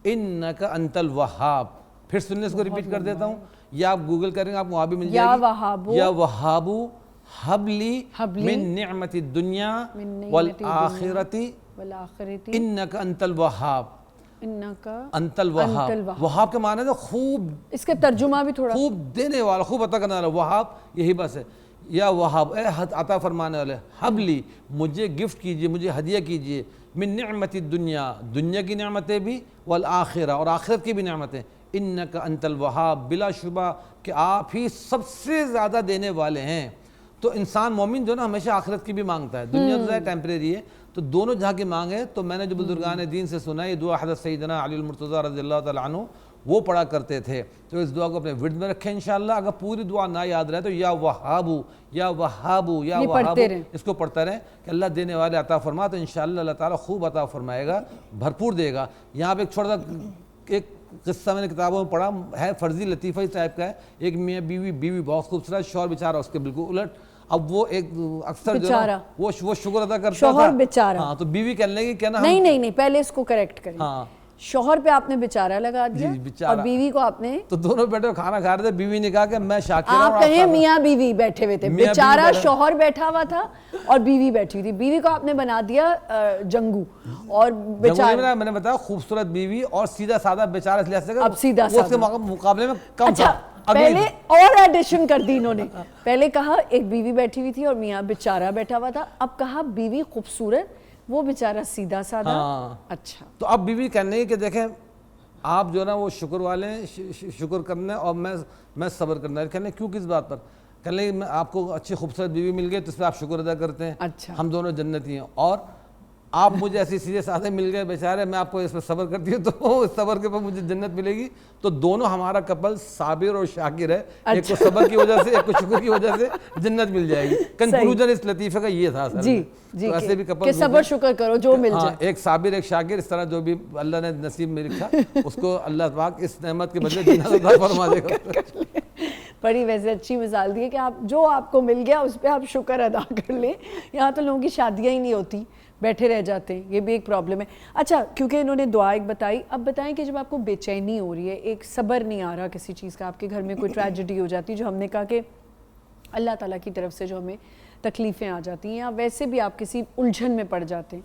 انک انت الوہاب. پھر سن لیں اس کو, ریپیٹ کر دیتا ہوں, یا آپ گوگل کریں گے آپ وہاں بھی مل جائے گی. یا وہاب حب لی من نعمت الدنیا والآخرت انک انت الوہاب. انت الوہاب, وہاب کے معنی ہے خوب, اس کا ترجمہ بھی تھوڑا, خوب دینے والا, خوب عطا کرنے والا. وہاب یہی بس ہے. یا وہاب, اے عطا فرمانے والے, حبلی مجھے گفٹ کیجئے, مجھے ہدیہ کیجئے, من نعمت الدنیا, دنیا کی نعمتیں بھی, والآخرہ اور آخرت کی بھی نعمتیں, انک انت الوہاب، بلا شبہ کہ آپ ہی سب سے زیادہ دینے والے ہیں. تو انسان مومن جو نا ہمیشہ آخرت کی بھی مانگتا ہے، دنیا تو ٹیمپریری ہے، تو دونوں جہاں کی مانگ ہے. تو میں نے جو بزرگان دین سے سنا ہے، یہ دعا حضرت سیدنا علی المرتضیٰ رضی اللہ تعالیٰ عنہ وہ پڑھا کرتے تھے. تو اس دعا کو اپنے ورد میں رکھیں انشاءاللہ. اگر پوری دعا نہ یاد رہے تو یا وہابو یا وہابو یا وہابو اس کو پڑھتا رہیں کہ اللہ دینے والے عطا فرما. تو انشاءاللہ اللہ تعالیٰ خوب عطا فرمائے گا، بھرپور دے گا. یہاں پہ ایک چھوٹا سا ایک قصہ میں نے کتابوں میں پڑھا ہے، فرضی لطیفہ اس ٹائپ کا ہے. ایک میاں بیوی بہت خوبصورت، شوہر بیچارہ اس کے بالکل الٹ. اب وہ ایک اکثر جو ہے وہ شکر ادا کرتا تھا، شوہر بیچارہ. ہاں تو بیوی کہنے لگی کہ نا نہیں پہلے اس کو کریکٹ کریں. ہاں شوہر پہ آپ نے بیچارہ لگا دیا اور بیوی کو آپ نے، تو دونوں بیٹھے کھانا کھا رہے تھے. بیوی نے کہا کہ میں شاکر ہوں. آپ کہیں میاں بیوی بیٹھے ہوئے تھے، بیچارہ شوہر بیٹھا ہوا تھا اور بیوی بیٹھی تھی. بیوی کو آپ نے بنا دیا جنگو اور بیچارہ، میں نے بتایا خوبصورت بیوی اور سیدھا سادہ بیچارہ، اس لحاظ سے اب سیدھا وہ اس کے مقابلے میں کم تھا. پہلے اور ایڈیشن کر دی انہوں نے. پہلے کہا ایک بیوی بیٹھی ہوئی تھی اور میاں بیچارہ بیٹھا ہوا تھا. اب کہا بیوی خوبصورت، وہ بیچارہ سیدھا سادہ. اچھا تو اب بیوی کہنے کہ دیکھیں آپ جو ہے نا وہ شکر والے ہیں، شکر کرنا ہے اور میں صبر کرنا ہے. کہنے کیوں، کس بات پر؟ کہنے میں آپ کو اچھی خوبصورت بیوی مل گئی تو اس پہ آپ شکر ادا کرتے ہیں. اچھا ہم دونوں جنتی ہیں، اور آپ مجھے ایسی سیدھے سادھے مل گئے بیچارے، میں آپ کو اس پہ صبر کرتی ہوں تو اس صبر کے اوپر مجھے جنت ملے گی. تو دونوں ہمارا کپل صابر اور شاکر ہے. ایک کو صبر کی وجہ سے، ایک کو شکر کی وجہ سے جنت مل جائے گی. کنکلوژن اس لطیفے کا یہ تھا. جی ایسے بھی کپل کہ صبر شکر کرو جو مل جائے. ایک صابر ایک شاکر، اس طرح جو بھی اللہ نے نصیب میں لکھا اس کو اللہ پاک اس نعمت کے بدلے جنت عطا فرما دے گا. بڑی ویسے اچھی مثال دی ہے کہ آپ جو آپ کو مل گیا اس پہ آپ شکر ادا کر لیں. یہاں تو لوگوں کی شادیاں ہی نہیں ہوتی، بیٹھے رہ جاتے ہیں، یہ بھی ایک پرابلم ہے. اچھا کیونکہ انہوں نے دعا ایک بتائی، اب بتائیں کہ جب آپ کو بے چینی ہو رہی ہے، ایک صبر نہیں آ رہا کسی چیز کا، آپ کے گھر میں کوئی ٹریجڈی ہو جاتی ہے، جو ہم نے کہا کہ اللہ تعالیٰ کی طرف سے جو ہمیں تکلیفیں آ جاتی ہیں، یا ویسے بھی آپ کسی الجھن میں پڑ جاتے ہیں،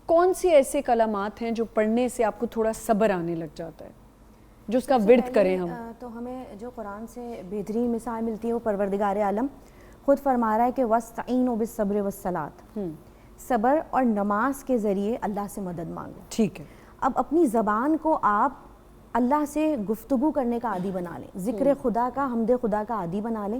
کون سی ایسے کلمات ہیں جو پڑھنے سے آپ کو تھوڑا صبر آنے لگ جاتا ہے، جو اس کا ورد کریں ہم؟ تو ہمیں جو قرآن سے بہترین مثال ملتی ہے وہ پروردگار عالم خود فرما رہا ہے کہ وَاسْتَعِینُوا بِالصَّبْرِ وَالصَّلَاةِ، صبر اور نماز کے ذریعے اللہ سے مدد مانگو. ٹھیک ہے. اب اپنی زبان کو آپ اللہ سے گفتگو کرنے کا عادی بنا لیں، ذکر خدا کا، حمد خدا کا عادی بنا لیں.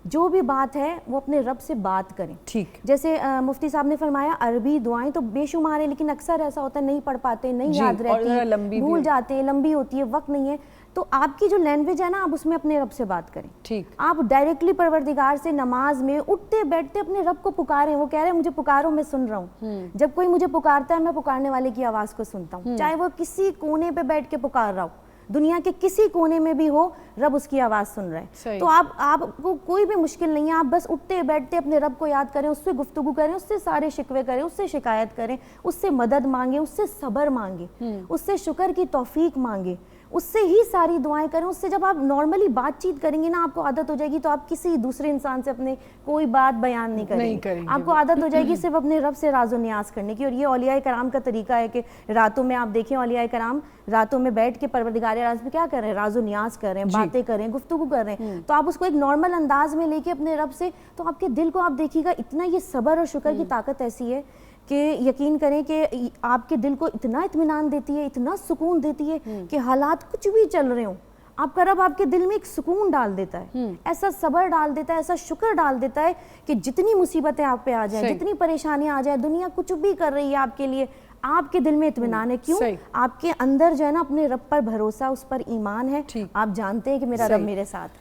جو بھی بات ہے وہ اپنے رب سے بات کریں. ٹھیک. جیسے مفتی صاحب نے فرمایا عربی دعائیں تو بے شمار ہیں، لیکن اکثر ایسا ہوتا ہے نہیں پڑھ پاتے، نہیں یاد رہتی، بھول جاتے ہیں، لمبی ہوتی ہے، وقت نہیں ہے. تو آپ کی جو لینگویج ہے نا، آپ اس میں اپنے رب سے بات کریں. ٹھیک. آپ ڈائریکٹلی پروردگار سے نماز میں اٹھتے بیٹھتے اپنے رب کو پکاریں. وہ کہہ رہے ہیں مجھے پکارو میں سن رہا ہوں. جب کوئی مجھے پکارتا ہے میں پکارنے والے کی آواز کو سنتا ہوں، چاہے وہ کسی کونے پہ بیٹھ کے پکار رہا ہو، دنیا کے کسی کونے میں بھی ہو، رب اس کی آواز سن رہے ہیں. تو آپ کو کوئی بھی مشکل نہیں ہے، آپ بس اٹھتے بیٹھتے اپنے رب کو یاد کریں، اس سے گفتگو کریں، اس سے سارے شکوے کریں، اس سے شکایت کریں، اس سے مدد مانگیں، اس سے صبر مانگیں، اس سے شکر کی توفیق مانگیں، اس سے ہی ساری دعائیں کریں. اس سے جب آپ نارملی بات چیت کریں گے نا، آپ کو عادت ہو جائے گی، تو آپ کسی دوسرے انسان سے اپنے کوئی بات بیان نہیں کریں گے. آپ کو عادت ہو جائے گی صرف اپنے رب سے راز و نیاز کرنے کی. اور یہ اولیاء کرام کا طریقہ ہے کہ راتوں میں آپ دیکھیں اولیاء کرام راتوں میں بیٹھ کے پروردگار راز میں کیا کر رہے ہیں، راز و نیاز کر رہے ہیں، باتیں کر رہے ہیں، گفتگو کر رہے ہیں. تو آپ اس کو ایک نارمل انداز میں لے کے اپنے رب سے، تو آپ کے دل کو آپ دیکھیے گا اتنا یہ صبر اور شکر کی طاقت ایسی ہے کہ یقین کریں کہ آپ کے دل کو اتنا اطمینان دیتی ہے، اتنا سکون دیتی ہے کہ حالات کچھ بھی چل رہے ہوں، آپ کا رب آپ کے دل میں ایک سکون ڈال دیتا ہے، ایسا صبر ڈال دیتا ہے، ایسا شکر ڈال دیتا ہے کہ جتنی مصیبتیں آپ پہ آ جائیں، جتنی پریشانیاں آ جائیں، دنیا کچھ بھی کر رہی ہے آپ کے لیے، آپ کے دل میں اطمینان ہے. کیوں؟ آپ کے اندر جو ہے نا اپنے رب پر بھروسہ، اس پر ایمان ہے. آپ جانتے ہیں کہ میرا رب میرے ساتھ.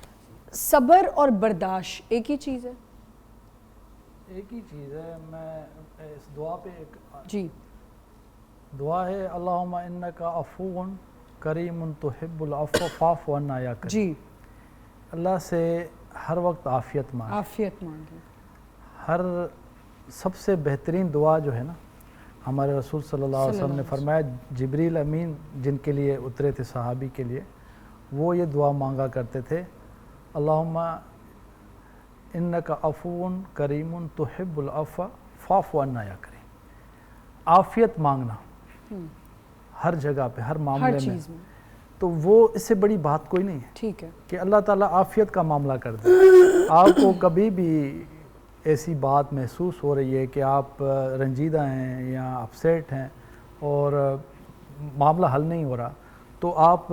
صبر اور برداشت ایک ہی چیز ہے؟ ایک ہی چیز ہے. میں اس دعا پہ ایک جی دعا ہے، اللہم انکا عفو کریم تحب العفو فاعف عنا یا کریم. جی اللہ سے ہر وقت عافیت مانگیں. عافیت مانگیں. ہر سب سے بہترین دعا جو ہے نا، ہمارے رسول صلی اللہ علیہ وسلم نے فرمایا، جبریل امین جن کے لیے اترے تھے صحابی کے لیے، وہ یہ دعا مانگا کرتے تھے، اللہم انکا عفو کریم تحب العفو فاعف عنا یا کریم. عافیت مانگنا ہر جگہ پہ، ہر معاملے میں، تو وہ اس سے بڑی بات کوئی نہیں ہے. ٹھیک ہے کہ اللہ تعالیٰ عافیت کا معاملہ کر دے. آپ کو کبھی بھی ایسی بات محسوس ہو رہی ہے کہ آپ رنجیدہ ہیں یا اپسیٹ ہیں اور معاملہ حل نہیں ہو رہا، تو آپ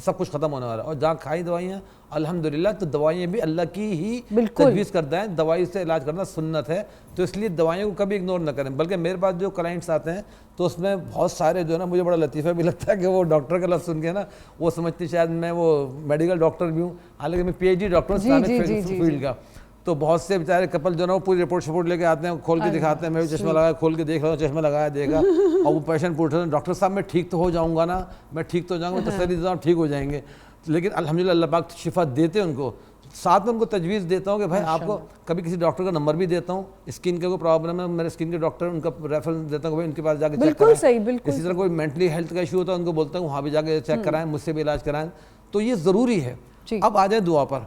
سب کچھ ختم ہونے والا ہے. اور جہاں کھائی دوائیاں الحمدللہ تو دوائیاں بھی اللہ کی ہی تجویز کردہ ہیں, دوائی سے علاج کرنا سنت ہے, تو اس لیے دوائیوں کو کبھی اگنور نہ کریں. بلکہ میرے پاس جو کلائنٹس آتے ہیں تو اس میں بہت سارے جو ہے نا, مجھے بڑا لطیفہ بھی لگتا ہے کہ وہ ڈاکٹر کا لفظ سن کے نا وہ سمجھتے شاید میں وہ میڈیکل ڈاکٹر بھی ہوں, حالانکہ میں PhD ڈاکٹر ہوں اسلامک فیلڈ کا. تو بہت سے بیچارے کپل جو ہے نا وہ پوری رپورٹ لے کے آتے ہیں, کھول کے دکھاتے ہیں, میں بھی چشمہ لگایا کھول کے دیکھ رہا ہوں, چشمہ لگایا دیکھا, اور وہ پیشنٹ پوچھ رہے ہیں ڈاکٹر صاحب میں ٹھیک تو ہو جاؤں گا نا, میں ٹھیک تو ہو جاؤں گا, تسلی دیتا ہوں ٹھیک ہو جائیں گے. لیکن الحمدللہ اللہ پاک شفا دیتے ہیں ان کو. ساتھ میں ان کو تجویز دیتا ہوں کہ بھائی آپ کو کبھی کسی ڈاکٹر کا نمبر بھی دیتا ہوں, اسکن کا کوئی پرابلم ہے میرے اسکن کے ڈاکٹر ان کا ریفرنس دیتا ہوں کہ بھائی ان کے پاس جا کے چیک کرائیں. اسی طرح کوئی مینٹلی ہیلتھ کا ایشو ہوتا ہے ان کو بولتا ہوں وہاں بھی جا کے چیک کرائیں, مجھ سے بھی علاج کرائیں. تو یہ ضروری ہے. اب آ جائیں دعا پر.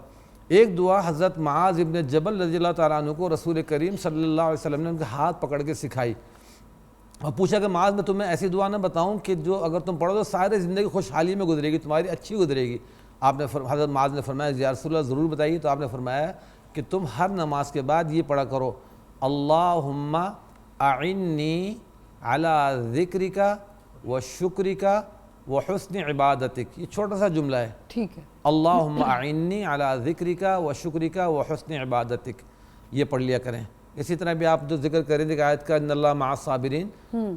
ایک دعا حضرت معاذ ابن جبل رضی اللہ تعالیٰ عنہ کو رسول کریم صلی اللہ علیہ وسلم نے ان کے ہاتھ پکڑ کے سکھائی اور پوچھا کہ معاذ میں تمہیں ایسی دعا نہ بتاؤں کہ جو اگر تم پڑھو تو ساری زندگی خوشحالی میں گزرے گی, تمہاری اچھی گزرے گی. آپ نے حضرت معاذ نے فرمایا یا رسول اللہ ضرور بتائیے. تو آپ نے فرمایا کہ تم ہر نماز کے بعد یہ پڑھا کرو اللہم اعنی علی ذکرک و شکرک و حسن عبادتک. یہ چھوٹا سا جملہ ہے, ٹھیک ہے, اللہم اعنی علی ذکرک و شکرک و حسن عبادتک, یہ پڑھ لیا کریں. اسی طرح بھی آپ جو ذکر کریں کہ آیت کا ان اللہ مع الصابرین,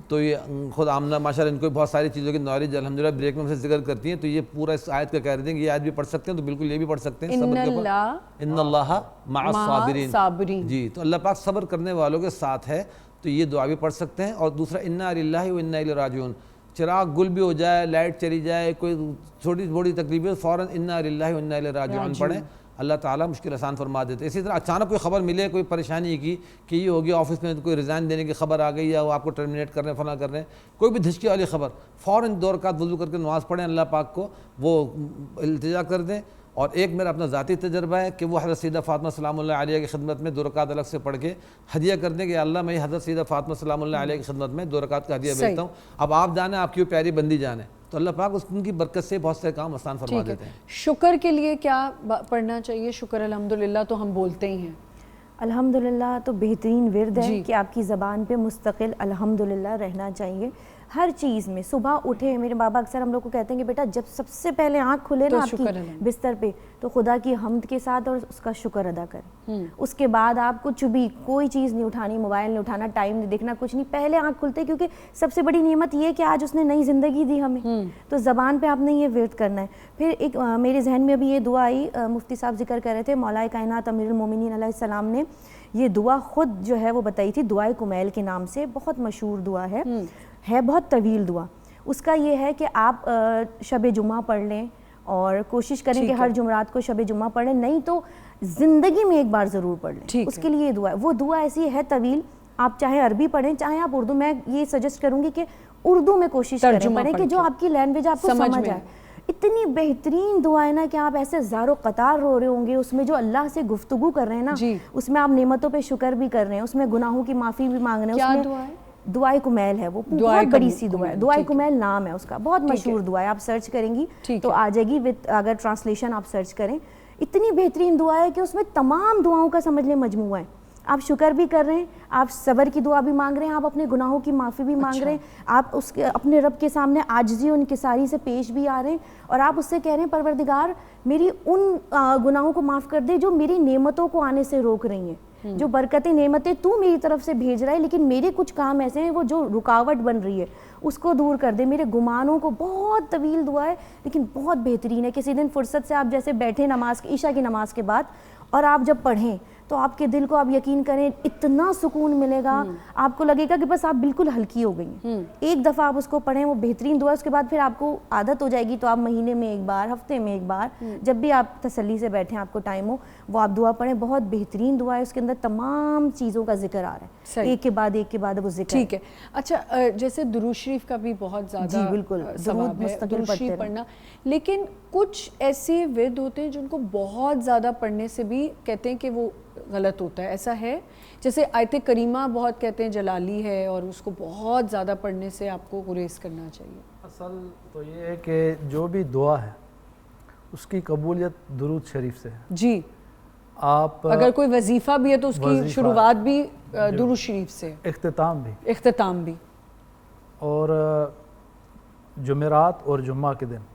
تو یہ خود آمنہ ماشاءاللہ ان کو بہت ساری چیزوں کی نالج الحمدللہ بریک میں سے ذکر کرتی ہیں, تو یہ پورا اس آیت کا کہہ رہے ہیں کہ یہ آیت بھی پڑھ سکتے ہیں, تو بالکل یہ بھی پڑھ سکتے ہیں صبر کے اوپر. ان اللہ مع الصابرین, جی, تو اللہ پاک صبر کرنے والوں کے ساتھ ہے, تو یہ دعا بھی پڑھ سکتے ہیں. اور دوسرا انا للہ و انا الیہ راجعون, چراغ گل بھی ہو جائے, لائٹ چلی جائے, کوئی چھوٹی بڑی تکلیف ہے, فوراً انا للہ و انا الیہ راجعون پڑھیں, اللہ تعالیٰ مشکل آسان فرما دیتے. اسی طرح اچانک کوئی خبر ملے, کوئی پریشانی کی کہ یہ ہو گیا آفس میں, کوئی ریزائن دینے کی خبر آ گئی یا وہ آپ کو ٹرمینیٹ کر رہے ہیں, فلاں کر رہے ہیں, کوئی بھی دھچکی والی خبر, فوراً 2 رکعت وضو کر کے نماز پڑھیں, اللہ پاک کو وہ التجا کر دیں. اور ایک میرا اپنا ذاتی تجربہ ہے کہ وہ حضرت سیدہ فاطمہ سلام اللہ علیہ کی خدمت میں 2 رکعت الگ سے پڑھ کے ہدیہ کر دیں کہ اللہ میں حضرت سیدہ فاطمہ سلام اللہ علیہ کی خدمت میں 2 رکعت کا ہدیہ بھیجتا ہوں. اب آپ جانیں آپ کی وہ پیاری بندی جانے, تو اللہ پاک ان کی برکت سے بہت سے کام آسان فرما دیتے ہیں. شکر کے لیے کیا پڑھنا چاہیے؟ شکر الحمدللہ تو ہم بولتے ہی ہیں, الحمدللہ تو بہترین ورد ہے کہ آپ کی زبان پہ مستقل الحمدللہ رہنا چاہیے ہر چیز میں. صبح اٹھے, میرے بابا اکثر ہم لوگ کو کہتے ہیں کہ بیٹا جب سب سے پہلے آنکھ کھلے نا آپ کی بستر پہ, تو خدا کی حمد کے ساتھ اور اس کا شکر ادا کریں. اس کے بعد آپ کچھ بھی کوئی چیز نہیں اٹھانی, موبائل نہیں اٹھانا, ٹائم نہیں دیکھنا, کچھ نہیں, پہلے آنکھ کھلتے, کیونکہ سب سے بڑی نعمت یہ ہے کہ آج اس نے نئی زندگی دی ہمیں, تو زبان پہ آپ نے یہ ورد کرنا ہے. پھر ایک میرے ذہن میں ابھی یہ دعا آئی, مفتی صاحب ذکر کر رہے تھے, مولا کائنات امیر المومنین علیہ السلام نے یہ دعا خود جو ہے وہ بتائی تھی, دعائے کمیل کے نام سے, بہت مشہور دعا ہے بہت طویل دعا. اس کا یہ ہے کہ آپ شب جمعہ پڑھ لیں اور کوشش کریں کہ ہر جمعرات کو شب جمعہ پڑھ لیں, نہیں تو زندگی میں ایک بار ضرور پڑھ لیں. اس کے لیے دعا ہے, وہ دعا ایسی ہے طویل, آپ چاہے عربی پڑھیں چاہے آپ اردو, میں یہ سجیسٹ کروں گی کہ اردو میں کوشش کریں پڑھیں کہ جو آپ کی لینگویج آپ کو سمجھ آئے. اتنی بہترین دعا ہے نا کہ آپ ایسے زار و قطار رو رہے ہوں گے, اس میں جو اللہ سے گفتگو کر رہے ہیں نا, اس میں آپ نعمتوں پہ شکر بھی کر رہے ہیں, اس میں گناہوں کی معافی بھی مانگ رہے ہیں. کیا دعا ہے؟ دعائے کمیل ہے, وہ بہت بڑی سی دعا ہے, دعائے کمیل نام ہے اس کا, بہت مشہور دعا ہے. آپ سرچ کریں گی تو آ جائے گی, اگر ٹرانسلیشن آپ سرچ کریں. اتنی بہترین دعا ہے کہ اس میں تمام دعاؤں کا سمجھ لیں مجموعہ ہے. آپ شکر بھی کر رہے ہیں, آپ صبر کی دعا بھی مانگ رہے ہیں, آپ اپنے گناہوں کی معافی بھی مانگ رہے ہیں, آپ اس کے اپنے رب کے سامنے عاجزی و انکساری سے پیش بھی آ رہے ہیں, اور آپ اس سے کہہ رہے ہیں پروردگار میری ان گناہوں کو معاف کر دے جو میری نعمتوں کو آنے سے روک رہی ہیں, جو برکتیں نعمتیں تو میری طرف سے بھیج رہا ہے, لیکن میرے کچھ کام ایسے ہیں وہ جو رکاوٹ بن رہی ہے اس کو دور کر دے. میرے گمانوں کو, بہت طویل دعا ہے لیکن بہت بہترین ہے. کسی دن فرصت سے آپ جیسے بیٹھے نماز عشاء کی نماز کے بعد, اور آپ جب پڑھیں تو آپ کے دل کو آپ یقین کریں اتنا سکون ملے گا, آپ کو لگے گا کہ بس آپ بالکل ہلکی ہو گئی ہیں. ایک دفعہ آپ اس کو پڑھیں, وہ بہترین دعا ہے. اس کے بعد پھر آپ کو عادت ہو جائے گی, تو آپ مہینے میں ایک بار, ہفتے میں ایک بار, جب بھی آپ تسلی سے بیٹھیں, آپ کو ٹائم ہو, وہ آپ دعا پڑھیں. بہت بہترین دعا ہے, اس کے اندر تمام چیزوں کا ذکر آ رہا ہے, ایک کے بعد ایک کے بعد وہ ذکر. ٹھیک ہے. اچھا, جیسے درود شریف کا بھی بہت زیادہ بالکل ثواب ہے, درود شریف پڑھنا, لیکن کچھ ایسے ورد ہوتے ہیں جن کو بہت زیادہ پڑھنے سے بھی کہتے ہیں کہ وہ غلط ہوتا ہے, ایسا ہے؟ جیسے آیت کریمہ بہت کہتے ہیں جلالی ہے, اور اس کو بہت زیادہ پڑھنے سے آپ کو گریز کرنا چاہیے. اصل تو یہ ہے کہ جو بھی دعا ہے اس کی قبولیت درود شریف سے ہے. جی, آپ اگر کوئی وظیفہ بھی ہے تو اس کی شروعات بھی درود شریف سے, اختتام بھی. اور جمعرات اور جمعہ کے دن